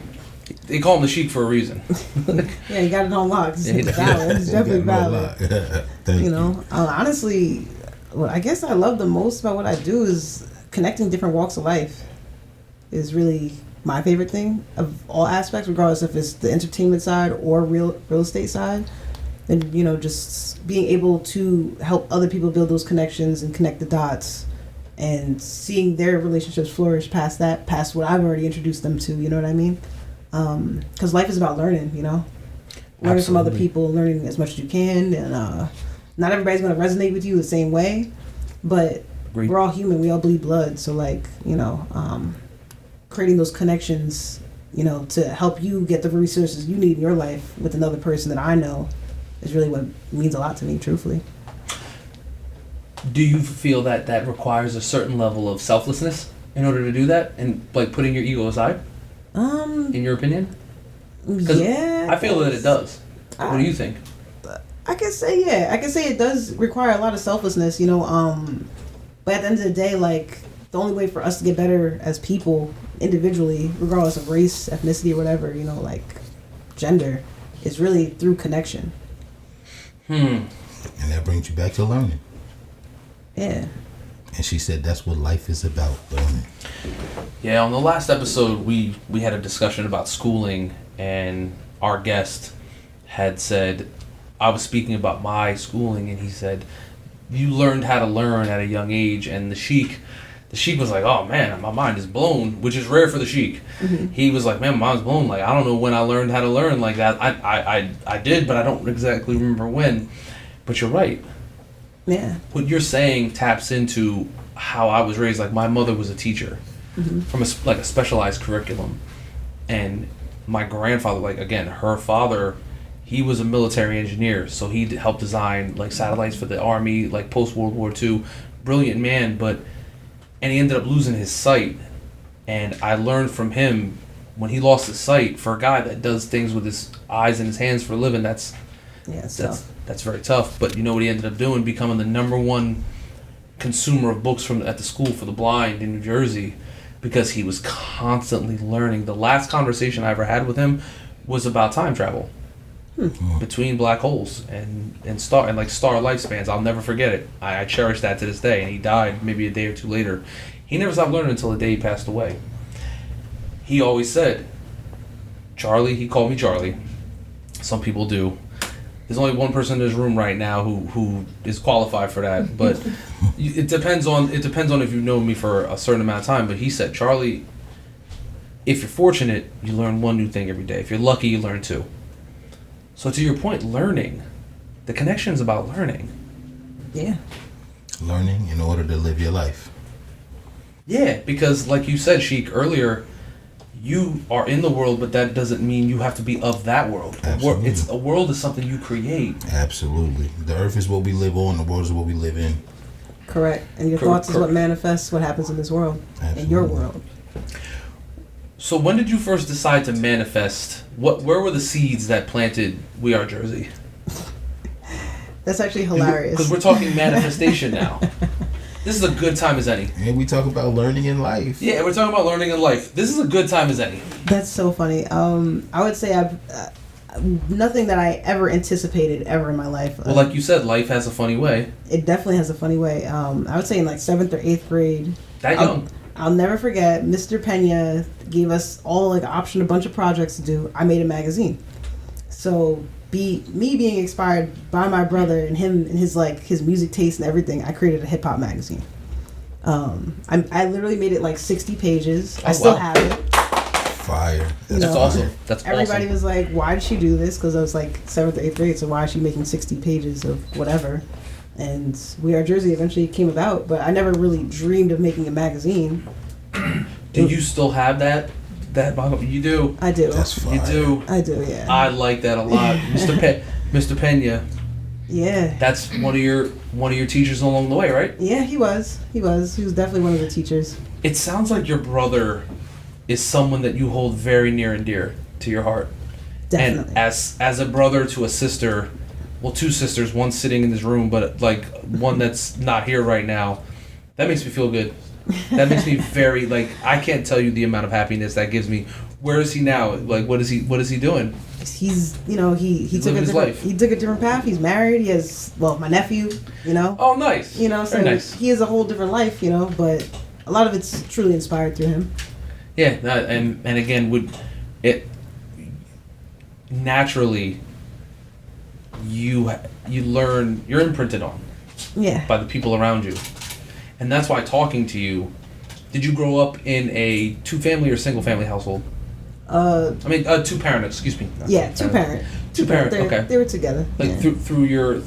They call him the Sheik for a reason. Yeah, he got it on lock. It's valid. It's definitely valid. Thank you. Know, honestly, what I guess I love the most about what I do is connecting different walks of life is really my favorite thing of all aspects, regardless if it's the entertainment side or real estate side. And, just being able to help other people build those connections and connect the dots and seeing their relationships flourish past what I've already introduced them to, you know what I mean? Because life is about learning, learning from other people, learning as much as you can. And not everybody's going to resonate with you the same way, but we're all human. We all bleed blood. So, creating those connections, to help you get the resources you need in your life with another person that I know is really what means a lot to me, truthfully. Do you feel that that requires a certain level of selflessness in order to do that, and like putting your ego aside? In your opinion? Yeah. I feel that it does. What do you think? I can say it does require a lot of selflessness, you know. But at the end of the day, like, the only way for us to get better as people individually, regardless of race, ethnicity, or whatever, you know, like gender, is really through connection. And that brings you back to learning. Yeah. And she said that's what life is about, learning. Yeah, on the last episode, we had a discussion about schooling, and our guest had said, I was speaking about my schooling, and he said, you learned how to learn at a young age, and the Sheik was like, oh man, my mind is blown, which is rare for the Sheik. He was like, man, my mind's blown. Like, I don't know when I learned how to learn like that. I did, but I don't exactly remember when. But you're right. Yeah. What you're saying taps into how I was raised. Like, my mother was a teacher from a specialized curriculum. And my grandfather, like, again, her father, he was a military engineer. So he helped design, like, satellites for the Army, like, post-World War II. Brilliant man, and he ended up losing his sight. And I learned from him, when he lost his sight, for a guy that does things with his eyes and his hands for a living, that's very tough. But you know what he ended up doing? Becoming the #1 consumer of books at the school for the blind in New Jersey, because he was constantly learning. The last conversation I ever had with him was about time travel between black holes and star lifespans. I'll never forget it. I cherish that to this day. And he died maybe a day or two later. He never stopped learning until the day he passed away. He always said, Charlie, he called me Charlie. Some people do. There's only one person in this room right now who is qualified for that, but it depends on if you've known me for a certain amount of time. But he said, Charlie, if you're fortunate, you learn one new thing every day. If you're lucky, you learn 2. So to your point, learning, the connection is about learning. Yeah. Learning in order to live your life. Yeah, because like you said, Sheik, earlier, you are in the world, but that doesn't mean you have to be of that world. Absolutely. A world is something you create. Absolutely. The earth is what we live on, the world is what we live in. Correct. And your thoughts is what manifests what happens in this world. Absolutely. In your world. So when did you first decide to manifest? Where were the seeds that planted We Are Jersey? That's actually hilarious. Because we're talking manifestation now. This is a good time as any. And we talk about learning in life. Yeah, we're talking about learning in life. This is a good time as any. That's so funny. I would say I've nothing that I ever anticipated ever in my life. Well, like you said, life has a funny way. It definitely has a funny way. I would say in like 7th or 8th grade. That young. I'll never forget. Mr. Pena gave us all like option a bunch of projects to do. I made a magazine. So me being inspired by my brother and him and his music taste and everything, I created a hip hop magazine. I literally made it like 60 pages. I still have it. Fire. That's awesome. That's Everybody awesome. was like, why did she do this? Because I was like 7th or 8th grade, so why is she making 60 pages of whatever? And We Are Jersey eventually came about, but I never really dreamed of making a magazine. Do you still have that You do. I do. That's fire. You do. I do, yeah. I like that a lot. Mr. Pena. Yeah. That's one of your teachers along the way, right? Yeah, he was. He was definitely one of the teachers. It sounds like your brother is someone that you hold very near and dear to your heart. Definitely. And as a brother to a sister, well, 2 sisters, one sitting in this room, but like one that's not here right now, that makes me feel good. That makes me very, like, I can't tell you the amount of happiness that gives me. Where is he now? Like, what is he doing? He's, he took living his life. He took a different path. He's married. He has, my nephew, Oh, nice. So very nice. he has a whole different life, but a lot of it's truly inspired through him. Yeah, and again, would it naturally you learn, you're imprinted on by the people around you. And that's why talking to you, did you grow up in a 2-family or single-family household? 2-parent, excuse me. Yeah, 2-parent. 2-parent, okay. They were together. Like through your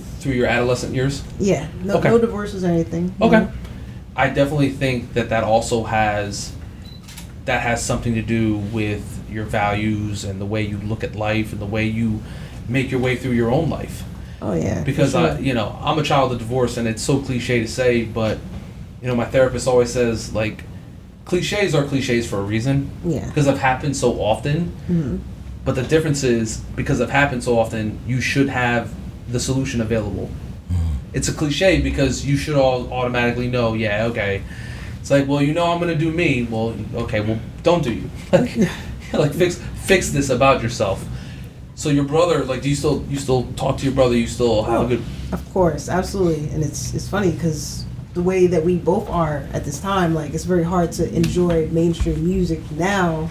adolescent years? Yeah, no divorces or anything. Okay. I definitely think that also has something to do with your values and the way you look at life and the way you make your way through your own life. Oh yeah. Because sure. I'm a child of divorce, and it's so cliche to say, but my therapist always says, like, cliches are cliches for a reason. Yeah. Because they've happened so often. Mm-hmm. But the difference is, because they've happened so often, you should have the solution available. It's a cliche because you should all automatically know, yeah, okay. It's like, well, I'm going to do me. Well, okay, well, don't do you. Like fix this about yourself. So your brother, like, do you still talk to your brother? You still have a good... Of course, absolutely. And it's funny because the way that we both are at this time, like, it's very hard to enjoy mainstream music now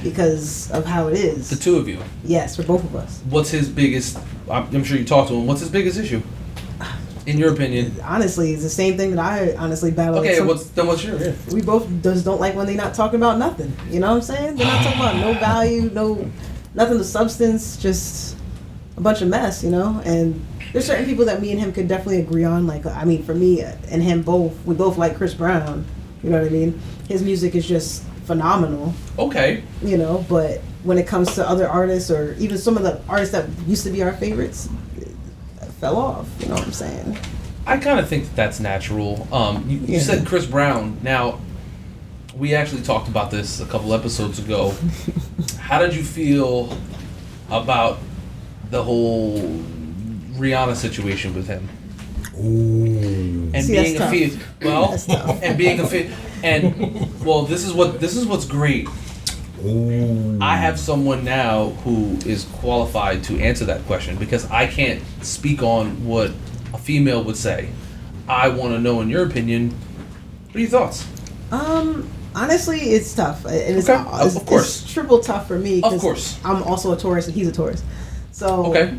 because of how it is. The two of you. Yes, for both of us. What's his biggest... I'm sure you talked to him. What's his biggest issue? In your opinion? Honestly, it's the same thing that I honestly battle. Okay, what's yours? Yeah. We both just don't like when they're not talking about nothing. You know what I'm saying? They're not talking about no value, nothing to substance, just a bunch of mess, And there's certain people that me and him could definitely agree on. Like, I mean, for me and him both, we both like Chris Brown. You know what I mean? His music is just phenomenal. Okay. But when it comes to other artists or even some of the artists that used to be our favorites, fell off. You know what I'm saying? I kind of think that's natural. You said Chris Brown. Now, we actually talked about this a couple episodes ago. How did you feel about the whole Rihanna situation with him? Ooh. And See, being this is what's great. Ooh. I have someone now who is qualified to answer that question because I can't speak on what a female would say. I want to know, in your opinion, what are your thoughts? Honestly, it's tough. And it's, Okay. it's, Of course. it's triple tough for me. Of course. I'm also a Taurus and he's a Taurus. So, okay.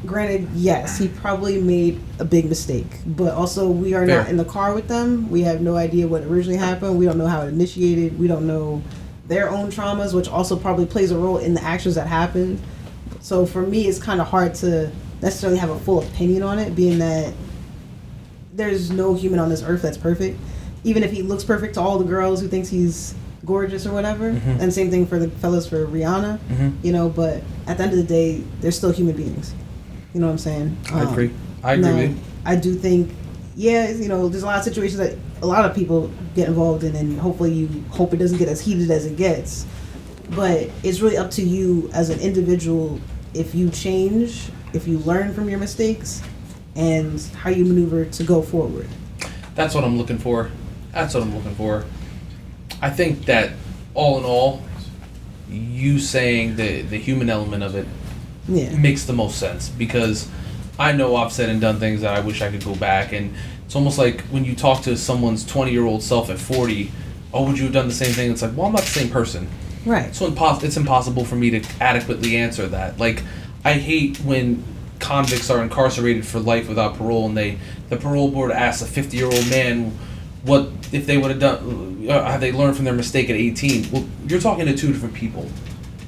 Granted, yes, he probably made a big mistake, but also we are Fair. not in the car with them. We have no idea what originally happened. We don't know how it initiated. We don't know their own traumas, which also probably plays a role in the actions that happened. So for me, it's kind of hard to necessarily have a full opinion on it, being that there's no human on this earth that's perfect. Even if he looks perfect to all the girls who thinks he's gorgeous or whatever, Mm-hmm. and same thing for the fellas for Rihanna, Mm-hmm. But at the end of the day, they're still human beings. You know what I'm saying? I agree. I agree with you. I do think, there's a lot of situations that a lot of people get involved in, and hopefully you hope it doesn't get as heated as it gets. But it's really up to you as an individual if you change, if you learn from your mistakes, and how you maneuver to go forward. That's what I'm looking for. I think that all in all, you saying the human element of it makes the most sense, because I know I've said and done things that I wish I could go back, and it's almost like when you talk to someone's 20-year-old self at 40, would you have done the same thing? It's like, well, I'm not the same person. Right. So it's impossible for me to adequately answer that. Like, I hate when convicts are incarcerated for life without parole, and the parole board asks a 50-year-old man what if they would have done, have they learned from their mistake at 18? Well, you're talking to two different people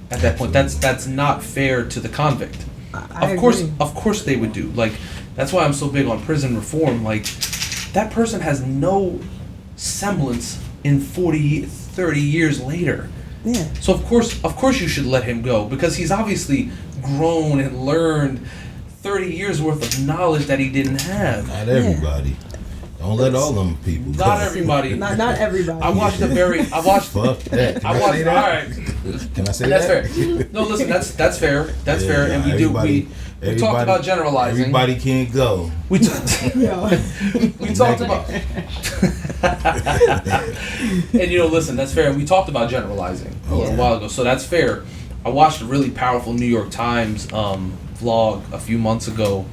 at that point. That's not fair to the convict. I Of course they would do. Like, that's why I'm so big on prison reform. Like, that person has no semblance in 30 years later. Yeah. So of course you should let him go, because he's obviously grown and learned 30 years worth of knowledge that he didn't have. Not everybody. Don't let all them people go. Not everybody. Not everybody. I watched Fuck that. Can I say that? All right. Can I say That's that? fair. No, listen, that's fair. That's fair. And we talked about generalizing. Everybody can't go. We talked about and listen, that's fair. We talked about generalizing a while ago, so that's fair. I watched a really powerful New York Times vlog a few months ago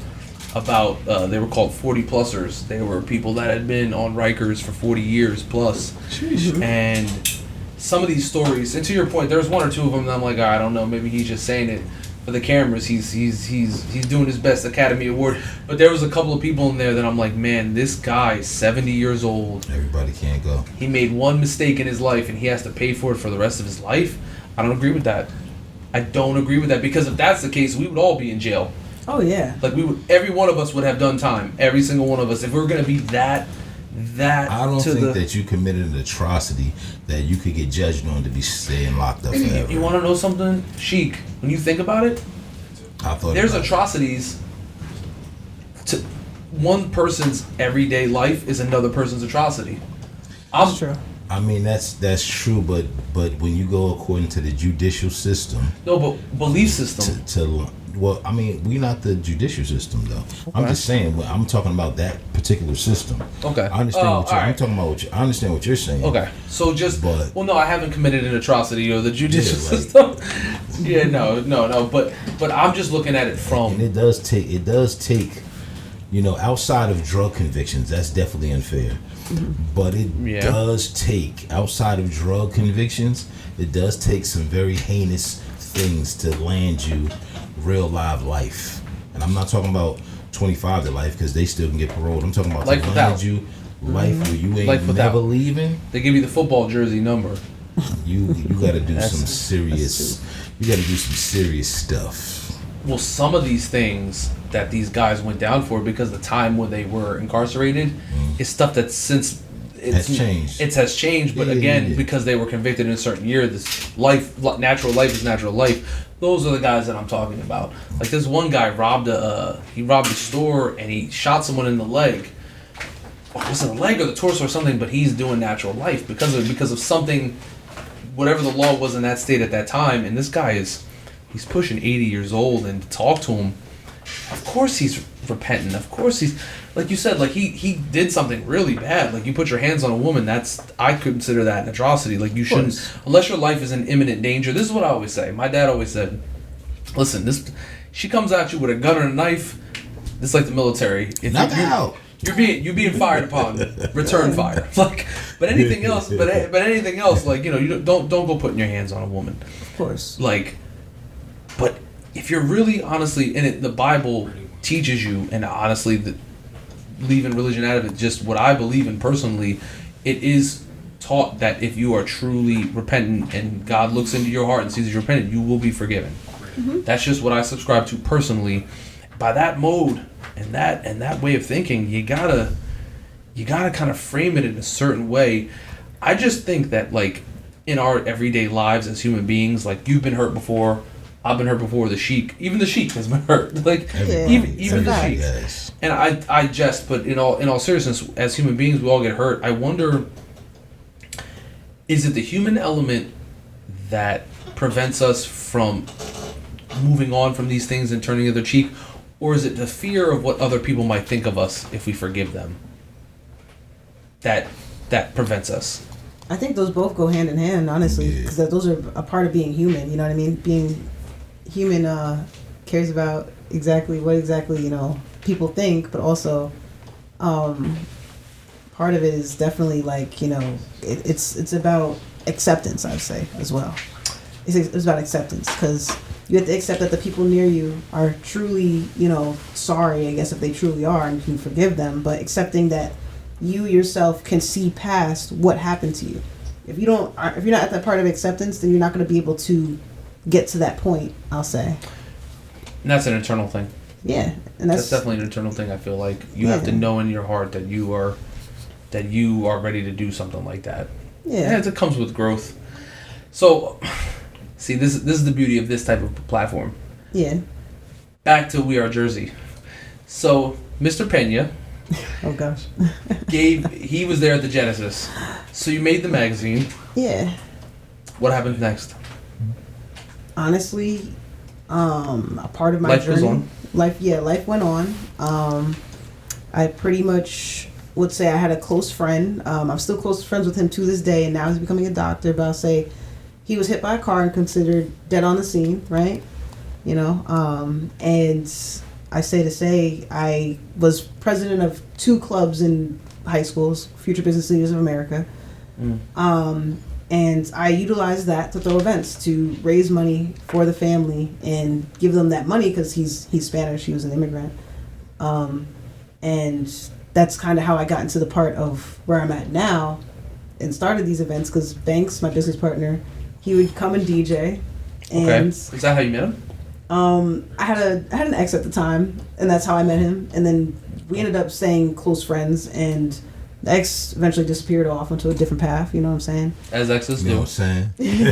about they were called 40-plussers. They were people that had been on Rikers for 40 years plus. Jeez. And some of these stories, and to your point, there's one or two of them that I'm like, I don't know, maybe he's just saying it for the cameras. He's doing his best Academy Award. But there was a couple of people in there that I'm like, man, this guy is 70 years old. Everybody can't go. He made one mistake in his life and he has to pay for it for the rest of his life. I don't agree with that. I don't agree with that, because if that's the case, we would all be in jail. Oh yeah. Like every one of us would have done time. Every single one of us. If we were gonna be that. I don't think that you committed an atrocity that you could get judged on to be staying locked up forever. You want to know something, Sheik? When you think about it, there's atrocities to one person's everyday life is another person's atrocity. That's true. I mean, that's true, but when you go according to the judicial system, no, but belief system. Well, I mean, we're not the judicial system though. Okay. I'm just saying. I'm talking about that particular system. Okay. I understand I'm talking about. I understand what you're saying. Okay. So well, no, I haven't committed an atrocity or the judicial system. Yeah, no. But I'm just looking at it from. And it does take. Outside of drug convictions, that's definitely unfair. Mm-hmm. But it does take, outside of drug convictions, it does take some very heinous things to land you real live life. And I'm not talking about 25 to life because they still can get paroled. I'm talking about life to without. land you life where you ain't life never leaving. They give you the football jersey number. You got to do some serious. You got to do some serious stuff. Well, some of these things that these guys went down for because the time when they were incarcerated is stuff that since has changed. It has changed, but because they were convicted in a certain year, this natural life is natural life. Those are the guys that I'm talking about. Like this one guy robbed a store and he shot someone in the leg. Was it the leg or the torso or something? But he's doing natural life because of something, whatever the law was in that state at that time. And this guy he's pushing 80 years old, and to talk to him, of course he's repentant. Of course he's, like you said, like he did something really bad. Like you put your hands on a woman, I consider that an atrocity. Like you shouldn't, unless your life is in imminent danger. This is what I always say. My dad always said, listen, she comes at you with a gun or a knife, it's like the military. If Knock out. You're being fired upon. Return fire. Like, but anything else, like you don't go putting your hands on a woman. Of course. Like, but if you're really honestly in it, the Bible teaches you, and honestly, leaving religion out of it, just what I believe in personally, it is taught that if you are truly repentant and God looks into your heart and sees that you're repentant, you will be forgiven. Mm-hmm. That's just what I subscribe to personally. By that mode and that way of thinking, you gotta kind of frame it in a certain way. I just think that like in our everyday lives as human beings, like you've been hurt before, I've been hurt before. The Sheik, even the Sheik has been hurt. Like even the Sheik. Yes. And I jest, but in all seriousness, as human beings, we all get hurt. I wonder, is it the human element that prevents us from moving on from these things and turning the other cheek, or is it the fear of what other people might think of us if we forgive them that prevents us? I think those both go hand in hand, honestly, because those are a part of being human. You know what I mean? Being human cares about what exactly people think, but also part of it is definitely like it's about acceptance. I would say as well. It's about acceptance because you have to accept that the people near you are truly sorry. I guess if they truly are, and you can forgive them, but accepting that you yourself can see past what happened to you. If you're not at that part of acceptance, then you're not going to be able to get to that point, I'll say. And that's an internal thing. Yeah, and that's definitely an internal thing. I feel like you have to know in your heart that you are ready to do something like that. Yeah, and it comes with growth. So, see, this is the beauty of this type of platform. Yeah. Back to We Are Jersey. So, Mr. Pena. Oh gosh. He was there at the Genesis. So you made the magazine. Yeah. What happened next? Honestly, a part of my life journey. Goes on. Life went on. I pretty much would say I had a close friend. I'm still close friends with him to this day, and now he's becoming a doctor. But I'll say he was hit by a car and considered dead on the scene, right? And I say I was president of 2 clubs in high schools, Future Business Leaders of America. And I utilized that to throw events to raise money for the family and give them that money because he's Spanish, he was an immigrant. And that's kind of how I got into the part of where I'm at now and started these events because Banks, my business partner, he would come and DJ. And is that how you met him? I had an ex at the time, and that's how I met him. And then we ended up staying close friends, and The ex eventually disappeared off into a different path. You know what I'm saying? As exes You know do. what I'm saying?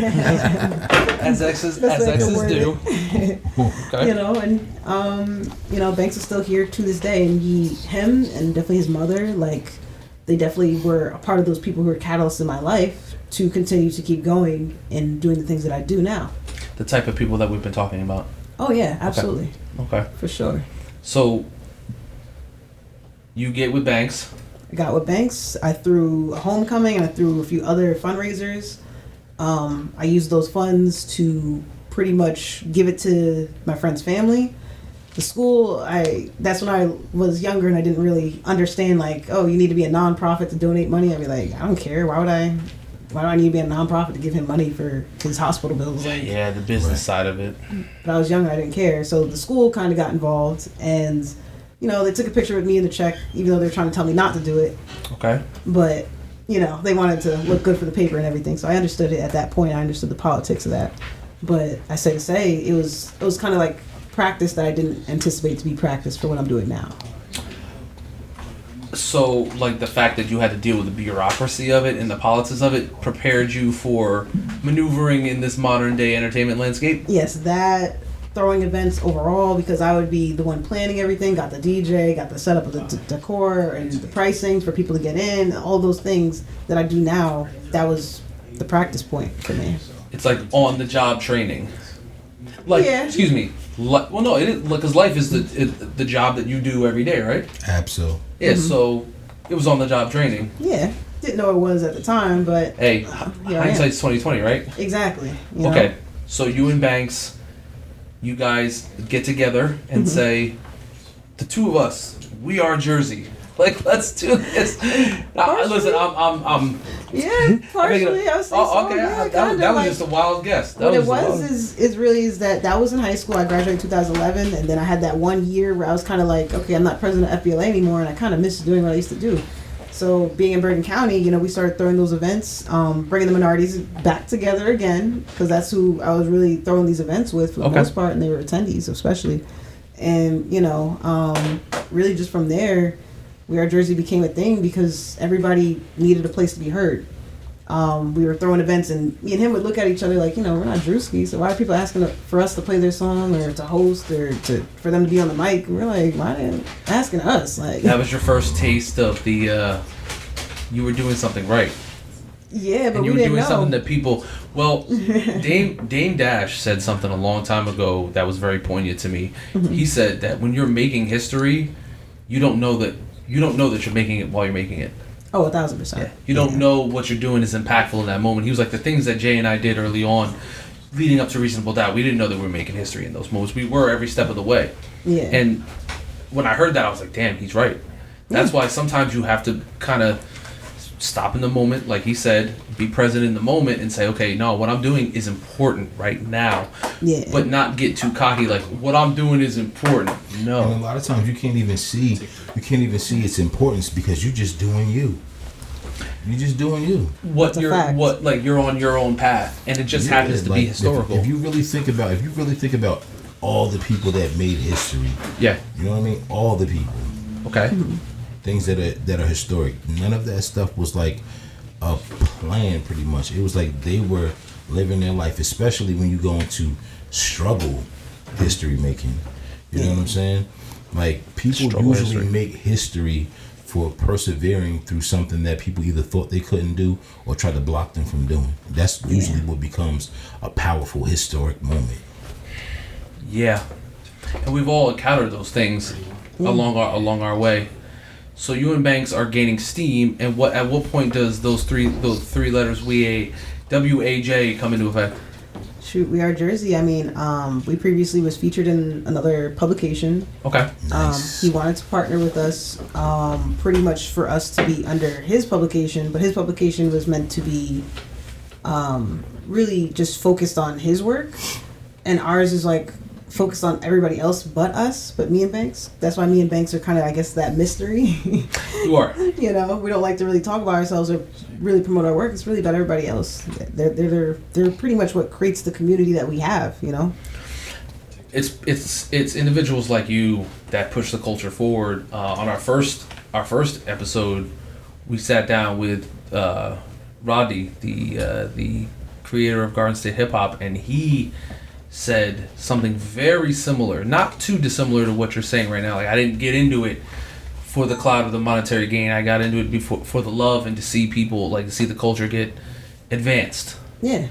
As exes do. Okay. You know, and you know, Banks is still here to this day, and him and definitely his mother, like, they definitely were a part of those people who were catalysts in my life to continue to keep going and doing the things that I do now. The type of people that we've been talking about. Oh yeah, absolutely. Okay. For sure. So you get with Banks. I got with Banks. I threw a homecoming and I threw a few other fundraisers. I used those funds to pretty much give it to my friend's family. The school, that's when I was younger and I didn't really understand, like, oh, you need to be a nonprofit to donate money. I'd be like, I don't care. Why do I need to be a nonprofit to give him money for his hospital bills? Like, Yeah, the business side of it. But I was younger, I didn't care. So the school kind of got involved, and you know, they took a picture with me in the check, even though they were trying to tell me not to do it. Okay. But you know, they wanted to look good for the paper and everything. So I understood it at that point. I understood the politics of that. But I say to say, it was kind of like practice that I didn't anticipate to be practice for what I'm doing now. So, like, the fact that you had to deal with the bureaucracy of it and the politics of it prepared you for maneuvering in this modern day entertainment landscape? Yes, that, throwing events overall, because I would be the one planning everything, got the DJ, got the setup of the decor and the pricing for people to get in, all those things that I do now. That was the practice point for me. It's like on the job training. Like, Yeah. excuse me. Well, no, it is, because life is the job that you do every day, right? Absolutely. Yeah, so it was on the job training. Yeah, didn't know it was at the time, but Hey, here I am. hindsight's 20/20, right? Exactly. You know? Okay, so you and Banks, you guys get together and say, the two of us, we are Jersey. Like, let's do this. Now, listen, I'm Yeah, partially. I was saying so. okay. Yeah, that was like, just a wild guess. What it was is that was in high school. I graduated in 2011, and then I had that 1 year where I was kind of like, okay, I'm not president of FBLA anymore, and I kind of miss doing what I used to do. So being in Bergen County, you know, we started throwing those events, bringing the minorities back together again, because that's who I was really throwing these events with for the most part, and they were attendees especially. And, you know, really just from there, We Are Jersey became a thing because everybody needed a place to be heard. We were throwing events, and me and him would look at each other like, you know, we're not Drewski, so why are people asking for us to play their song or to host or for them to be on the mic? And we're like, why are they asking us? Like, that was your first taste of the, you were doing something right. Yeah, but and you we were didn't doing know. something that people, well, Dame Dash said something a long time ago that was very poignant to me. Mm-hmm. He said that when you're making history, you don't know that you're making it while you're making it. Oh, 1,000%. Yeah. You don't know what you're doing is impactful in that moment. He was like, the things that Jay and I did early on, leading up to Reasonable Doubt, we didn't know that we were making history in those moments. We were every step of the way. Yeah. And when I heard that, I was like, damn, he's right. That's why sometimes you have to kind of stop in the moment, like he said, be present in the moment and say, okay, no, what I'm doing is important right now. Yeah. But not get too cocky, like, what I'm doing is important. No. And a lot of times you can't even see its importance because you're just doing you. You're just doing you. You're on your own path, and it just happens to be historical. If you really think about all the people that made history. Yeah. You know what I mean? All the people. Okay. Things that are historic. None of that stuff was like a plan, pretty much. It was like they were living their life, especially when you go into struggle history making. You know what I'm saying? Like, people usually make history for persevering through something that people either thought they couldn't do or tried to block them from doing. That's usually what becomes a powerful historic moment. Yeah. And we've all encountered those things along our way. So you and Banks are gaining steam, and at what point does those three letters WAJ come into effect? Shoot, We Are Jersey. I mean, we previously was featured in another publication. Okay. Nice. He wanted to partner with us, pretty much for us to be under his publication, but his publication was meant to be really just focused on his work, and ours is like focused on everybody else but us, but me and Banks. That's why me and Banks are kind of, I guess, that mystery. You are. You know, we don't like to really talk about ourselves or really promote our work. It's really about everybody else. They're pretty much what creates the community that we have. You know. It's individuals like you that push the culture forward. On our first episode, we sat down with Rodney, the creator of Garden State Hip Hop, and he said something very similar, not too dissimilar to what you're saying right now. Like, I didn't get into it for the clout of the monetary gain. I got into it for the love and to see people, like, to see the culture get advanced. Yeah.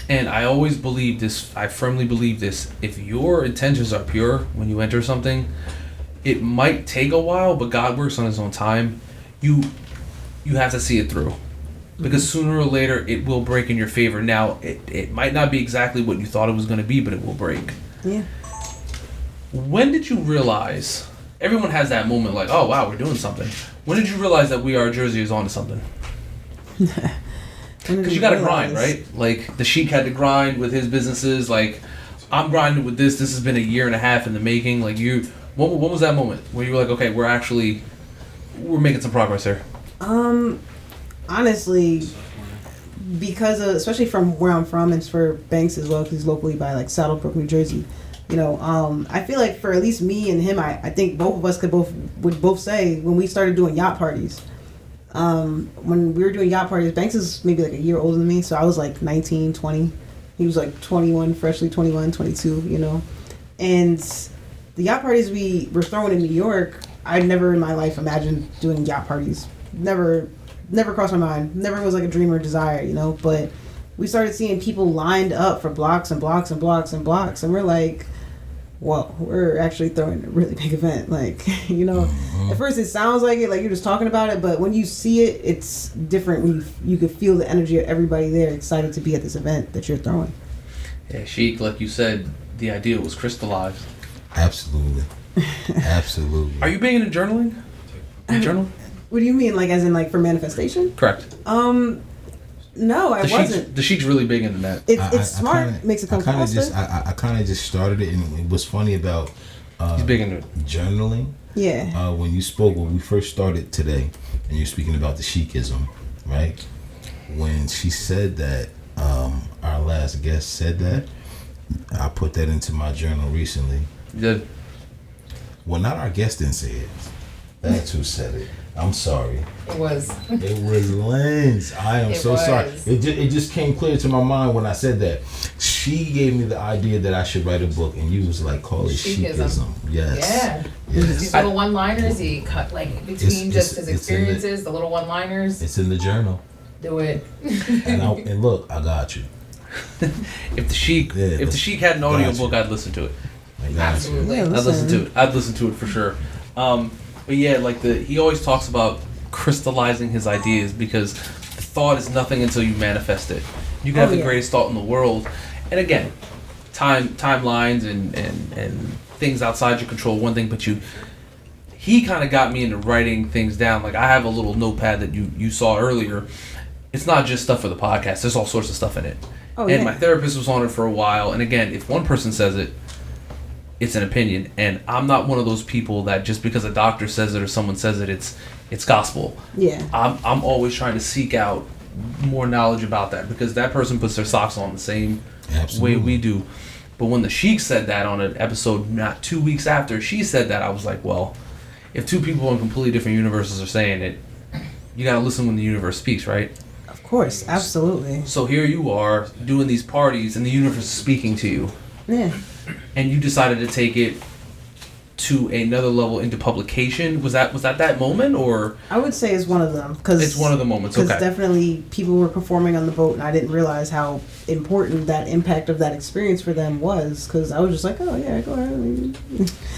And I always believe this, I firmly believe this, if your intentions are pure when you enter something, it might take a while, but God works on his own time. You have to see it through. Because sooner or later, it will break in your favor. Now, it might not be exactly what you thought it was going to be, but it will break. Yeah. When did you realize, everyone has that moment like, oh, wow, we're doing something. When did you realize that We Are Jersey is onto something? Because you got to grind, right? Like, the Sheik had to grind with his businesses. Like, I'm grinding with this. This has been a year and a half in the making. Like, when was that moment where you were like, okay, we're making some progress here? Honestly, because of, especially from where I'm from, and for Banks as well, because he's locally by like Saddlebrook, New Jersey. You know, I feel like for at least me and him, I think both of us would both say when we started doing yacht parties. When we were doing yacht parties, Banks is maybe like a year older than me, so I was like 19, 20. He was like 21, freshly 21, 22, you know. And the yacht parties we were throwing in New York, I never in my life imagined doing yacht parties. Never crossed my mind. Never was like a dream or desire, you know. But we started seeing people lined up for blocks and blocks and blocks and blocks, and we're like, well, we're actually throwing a really big event. Like, you know, at first it sounds like it, like you're just talking about it, but when you see it, it's different. When you can feel the energy of everybody there excited to be at this event that you're throwing. Yeah, Sheik, like you said, the idea was crystallized. Absolutely. Absolutely. Are you big into journaling? Do you journal? What do you mean, like as in like for manifestation? Correct. No, I wasn't. The Sheik's really big into that. It's smart. Makes it come faster. I kind of just started it, and it was funny about He's big into it. Journaling. Yeah. When we first started today, and you're speaking about the Sheikism, right? When she said that, our last guest said that, I put that into my journal recently. You did? Well, not our guest didn't say it. That's who said it. I'm sorry. It was Lindsey. I am so sorry. It just came clear to my mind when I said that. She gave me the idea that I should write a book, and you was like, call it Sheikism. Yes. Yeah. Yes. These little one-liners he cut like between just his experiences, the little one-liners. It's in the journal. Do it. and look, I got you. If the Sheik had an audio book, I'd listen to it. Absolutely. Yeah, I'd listen to it for sure. But yeah, like he always talks about crystallizing his ideas because the thought is nothing until you manifest it. You can have the greatest thought in the world, and again, timelines and things outside your control. One thing, but he kind of got me into writing things down. Like I have a little notepad that you saw earlier. It's not just stuff for the podcast. There's all sorts of stuff in it. My therapist was on it for a while. And again, if one person says it, it's an opinion, and I'm not one of those people that just because a doctor says it or someone says it, it's gospel. Yeah. I'm always trying to seek out more knowledge about that because that person puts their socks on the same way we do. But when the Sheik said that on an episode not 2 weeks after she said that, I was like, well, if two people in completely different universes are saying it, you gotta listen when the universe speaks, right? Of course, absolutely. So here you are doing these parties and the universe is speaking to you. Yeah. And you decided to take it to another level into publication. Was that moment, or? I would say it's one of them. It's one of the moments, okay. Because definitely people were performing on the boat, and I didn't realize how important that impact of that experience for them was. Because I was just like, oh yeah, go ahead.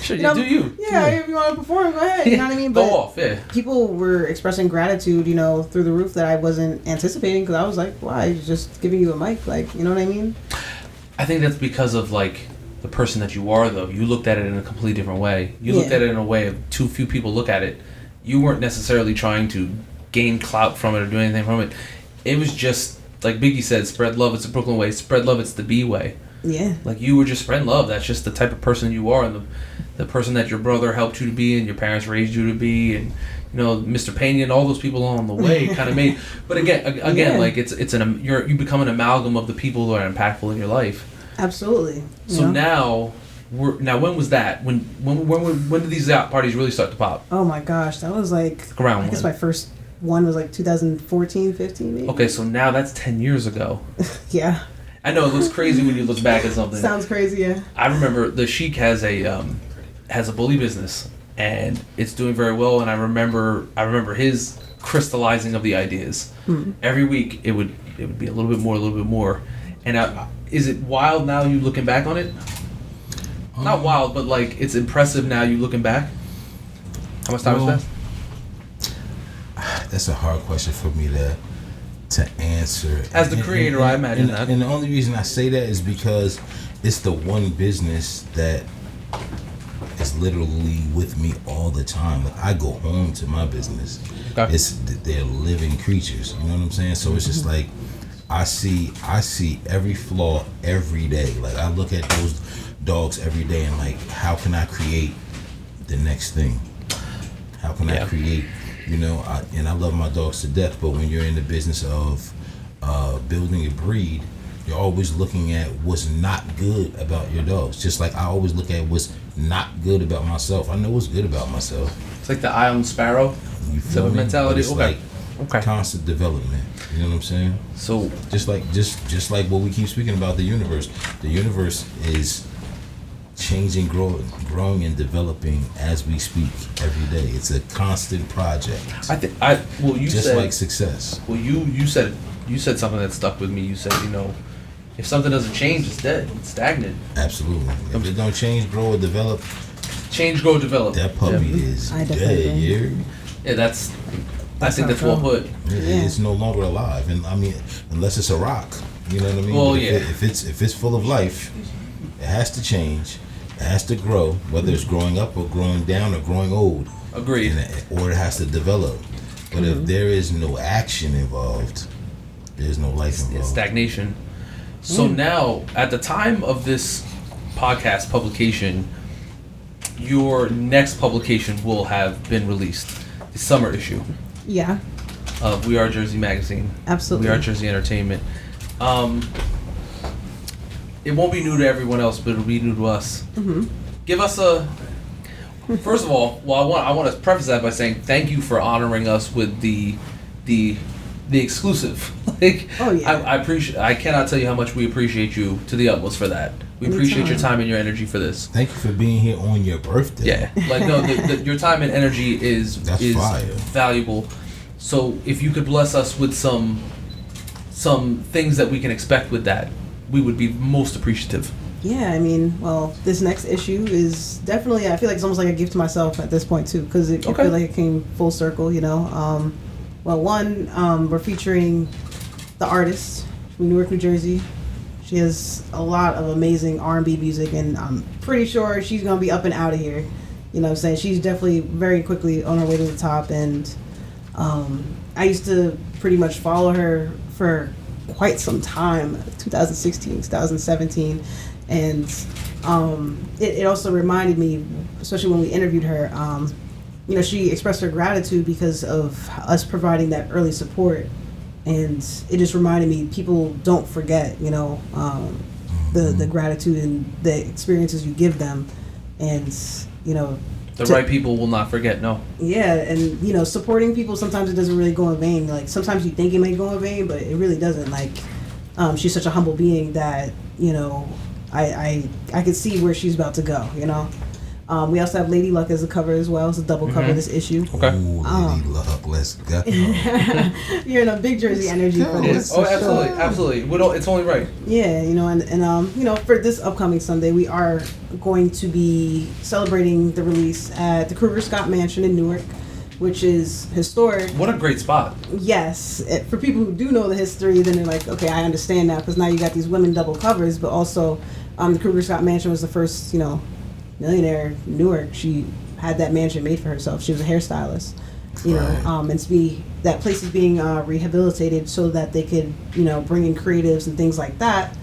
Sure, do you. Yeah, if you want to perform, go ahead. You know what I mean? But go off, yeah. People were expressing gratitude, through the roof that I wasn't anticipating. Because I was like, why? Just giving you a mic, like, you know what I mean? I think that's because of, like, the person that you are, though. You looked at it in a completely different way. You looked at it in a way of too few people look at it. You weren't necessarily trying to gain clout from it or do anything from it. It was just, like Biggie said, spread love, it's the Brooklyn way. Spread love, it's the B way. Yeah. Like, you were just spreading love. That's just the type of person you are, and the person that your brother helped you to be and your parents raised you to be, and, Mr. Pena and all those people along the way kind of made. But again, like, you become an amalgam of the people who are impactful in your life. Absolutely. So now when was that? When did these out parties really start to pop? Oh my gosh, that was like around I guess my first one was like 2014, 15 maybe. Okay, so now that's 10 years ago. Yeah. I know it looks crazy when you look back at something. Sounds crazy, yeah. I remember the Sheik has a bully business, and it's doing very well. And I remember his crystallizing of the ideas. Every week it would be a little bit more. And is it wild now? You looking back on it? Not wild, but like it's impressive now. You looking back. How much time has passed? That's a hard question for me to answer. As the creator, I imagine that. And the only reason I say that is because it's the one business that is literally with me all the time. Like I go home to my business. Okay. They're living creatures. You know what I'm saying? So it's just like I see every flaw every day. Like I look at those dogs every day and like, how can I create the next thing? How can I create? You know, I love my dogs to death, but when you're in the business of building a breed, you're always looking at what's not good about your dogs. Just like I always look at what's not good about myself. I know what's good about myself. It's like the eye on the sparrow. You feel me? Mentality. It's like constant development. You know what I'm saying? So just like what we keep speaking about, the universe. The universe is changing, growing and developing as we speak every day. It's a constant project. You just said, like success. Well, you said something that stuck with me. You said, you know, if something doesn't change, it's dead. It's stagnant. Absolutely. If it don't change, grow, or develop. Change, grow, develop. That puppy is dead. Yeah, I think that's well put. It's no longer alive, and I mean, unless it's a rock. You know what I mean? Well, If it's full of life, it has to change. It has to grow, whether it's growing up or growing down or growing old. Agreed. Or it has to develop. But if there is no action involved, there's no life involved. It's stagnation. So now, at the time of this podcast publication, your next publication will have been released. The summer issue. Yeah. Of We Are Jersey Magazine. Absolutely. We Are Jersey Entertainment. It won't be new to everyone else, but it'll be new to us. Mm-hmm. Give us First of all, I want to preface that by saying thank you for honoring us with the exclusive. Like, oh yeah. I appreciate. I cannot tell you how much we appreciate you to the utmost for that. We appreciate your time and your energy for this. Thank you for being here on your birthday. Yeah, like no, your time and energy is fire. Valuable. So if you could bless us with some things that we can expect with that, we would be most appreciative. Yeah, I mean, well, this next issue is definitely, I feel like it's almost like a gift to myself at this point too, because I feel like it came full circle, you know. We're featuring the artist from Newark, New Jersey. She has a lot of amazing R&B music, and I'm pretty sure she's going to be up and out of here. You know what I'm saying? She's definitely very quickly on her way to the top, and I used to pretty much follow her for quite some time, 2016, 2017, and it also reminded me, especially when we interviewed her, you know, she expressed her gratitude because of us providing that early support. And it just reminded me, people don't forget, you know, the gratitude and the experiences you give them. And, you know... The right people will not forget, no. Yeah, and, you know, supporting people, sometimes it doesn't really go in vain. Like, sometimes you think it may go in vain, but it really doesn't. Like, she's such a humble being that, you know, I could see where she's about to go, you know. We also have Lady Luck as a cover as well. It's a double cover this issue. Okay. Ooh, Lady Luck, let's go. You're in a big Jersey energy for this. Oh, absolutely, absolutely. It's only right. Yeah, you know, and you know, for this upcoming Sunday, we are going to be celebrating the release at the Kruger Scott Mansion in Newark, which is historic. What a great spot. Yes. For people who do know the history, then they're like, okay, I understand now, because now you got these women double covers, but also the Kruger Scott Mansion was the first, you know, millionaire in Newark. She had that mansion made for herself. She was a hairstylist, you know, and that place is being rehabilitated so that they could, you know, bring in creatives and things like that,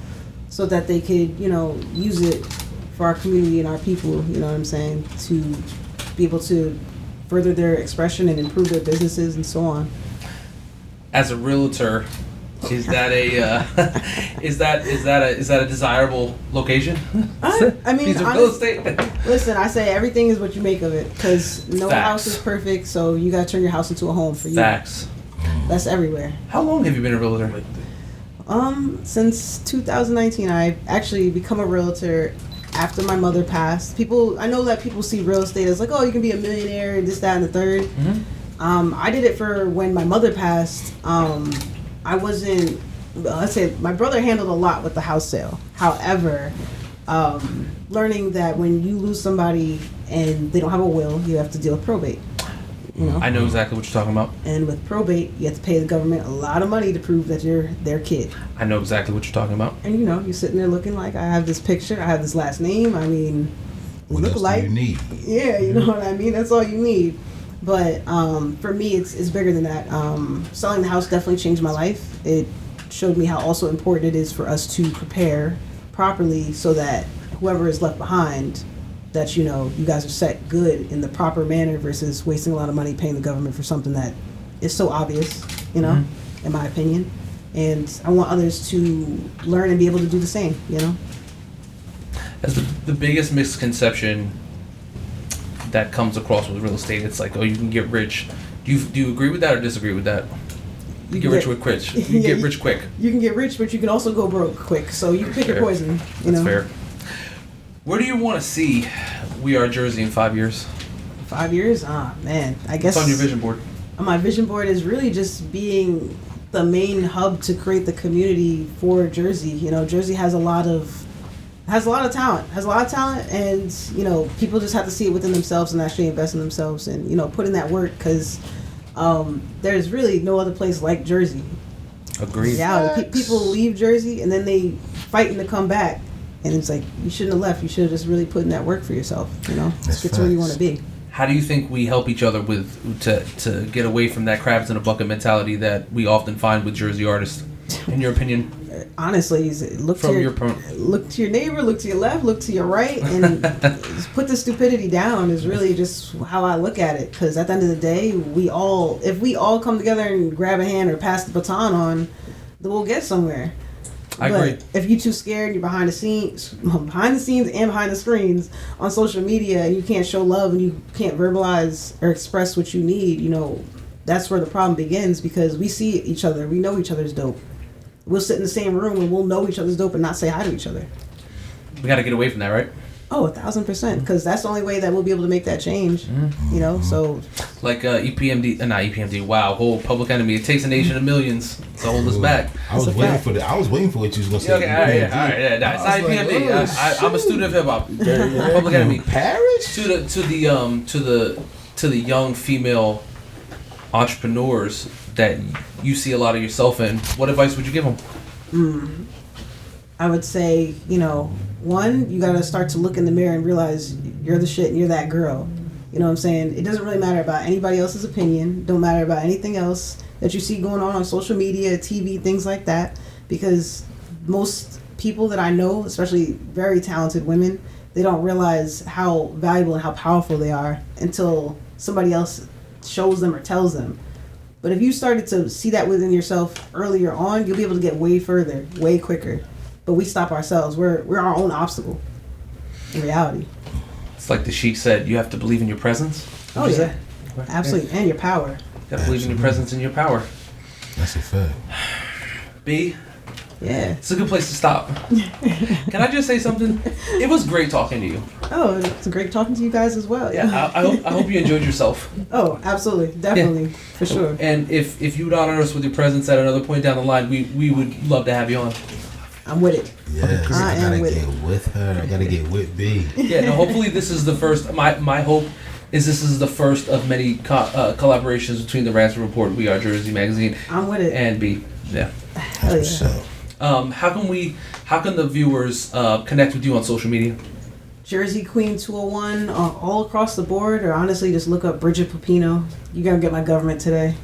so that they could, you know, use it for our community and our people, you know what I'm saying, to be able to further their expression and improve their businesses and so on. As a realtor, Is that a desirable location? I mean, piece of real estate. Listen, I say everything is what you make of it, because no Facts. house is perfect, so you gotta turn your house into a home for you. Facts. That's everywhere. How long have you been a realtor? Since 2019, I actually become a realtor after my mother passed. I know that people see real estate as like, oh, you can be a millionaire, this, that, and the third. Mm-hmm. I did it for when my mother passed. I wasn't. Let's say my brother handled a lot with the house sale. However, learning that when you lose somebody and they don't have a will, you have to deal with probate. You know? I know exactly what you're talking about. And with probate, you have to pay the government a lot of money to prove that you're their kid. I know exactly what you're talking about. And you know, you're sitting there looking like, I have this picture, I have this last name. I mean, we What look else alike. do you need? Yeah, you know what I mean? That's all you need. But for me, it's bigger than that. Selling the house definitely changed my life. It showed me how also important it is for us to prepare properly so that whoever is left behind, that, you know, you guys are set good in the proper manner versus wasting a lot of money paying the government for something that is so obvious, you know, in my opinion. And I want others to learn and be able to do the same, you know. That's the biggest misconception that comes across with real estate. It's like, oh, you can get rich. Do you agree with that or disagree with that? You get rich quick. You Yeah, get rich quick. You can get rich, but you can also go broke quick. So you pick your poison. You That's know? fair. Where do you want to see We Are Jersey in 5 years? 5 years? Ah, man. I guess. What's on your vision board? My vision board is really just being the main hub to create the community for Jersey. You know, Jersey has a lot of talent, and you know, people just have to see it within themselves and actually invest in themselves and, you know, put in that work, because there's really no other place like Jersey. Agreed. Yeah, people leave Jersey and then they fighting to come back, and it's like, you shouldn't have left. You should have just really put in that work for yourself. You know, That's get to where you facts. want to be. How do you think we help each other to get away from that crabs in a bucket mentality that we often find with Jersey artists? In your opinion, Honestly, look to your neighbor, look to your left, look to your right, and just put the stupidity down is really just how I look at it. Because at the end of the day, if we all come together and grab a hand or pass the baton on, then we'll get somewhere. I agree. If you're too scared, you're behind the scenes and behind the screens on social media, and you can't show love and you can't verbalize or express what you need, you know, that's where the problem begins, because we see each other, we know each other's dope. We'll sit in the same room and we'll know each other's dope and not say hi to each other. We got to get away from that, right? Oh, 1,000%, because that's the only way that we'll be able to make that change. You know, so Like not EPMD. Wow, whole Public Enemy. It takes a nation of millions to hold us back. I was waiting for what you was gonna say. Okay, all right, yeah. Nah, it's not EPMD. I'm a student of hip hop. Public Enemy. Parish? To the young female entrepreneurs that you see a lot of yourself in, what advice would you give them? I would say, you know, one, you got to start to look in the mirror and realize you're the shit and you're that girl. You know what I'm saying? It doesn't really matter about anybody else's opinion. Don't matter about anything else that you see going on social media, TV, things like that. Because most people that I know, especially very talented women, they don't realize how valuable and how powerful they are until somebody else shows them or tells them. But if you started to see that within yourself earlier on, you'll be able to get way further, way quicker. But we stop ourselves. We're our own obstacle in reality. It's like the Sheik said, you have to believe in your presence. Oh, yeah. Absolutely. And your power. You gotta believe in your presence and your power. That's a fact. B, Yeah. it's a good place to stop. Can I just say something? It was great talking to you. Oh, it's great talking to you guys as well. Yeah, I hope you enjoyed yourself. Oh, absolutely. Definitely. For sure. And if you would honor us with your presence at another point down the line, we would love to have you on. I'm with it. Yes, I I gotta am with get with her. I gotta get with B. Yeah, no, hopefully this is the first. My hope is this is the first of many collaborations between the Ransom Report, We Are Jersey magazine, I'm with it. and B. Yeah. Hell yeah. So, How can the viewers connect with you on social media? Jersey Queen 201 all across the board, or honestly just look up Bridget Pepino. You gotta get my government today.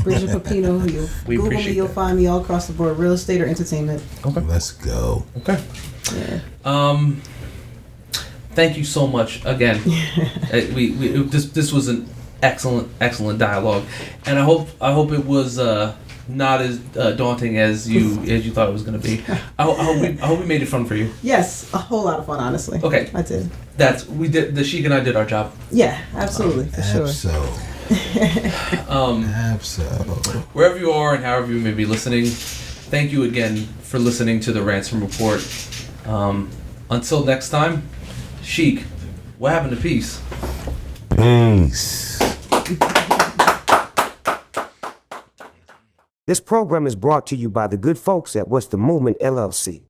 Bridget Pepino. We Google me, appreciate you'll that. find me all across the board, real estate or entertainment. Okay. let's go. Okay. Yeah. Thank you so much again. This was an excellent dialogue, and I hope it was not as daunting as you thought it was going to be. I hope we made it fun for you. Yes, a whole lot of fun, honestly. Okay. I did. We did. The Sheik and I did our job. Yeah, absolutely, for sure. Absolutely. Wherever you are and however you may be listening, thank you again for listening to the Ransom Report. Until next time, Sheik, what happened to peace? Peace. This program is brought to you by the good folks at What's the Movement, LLC.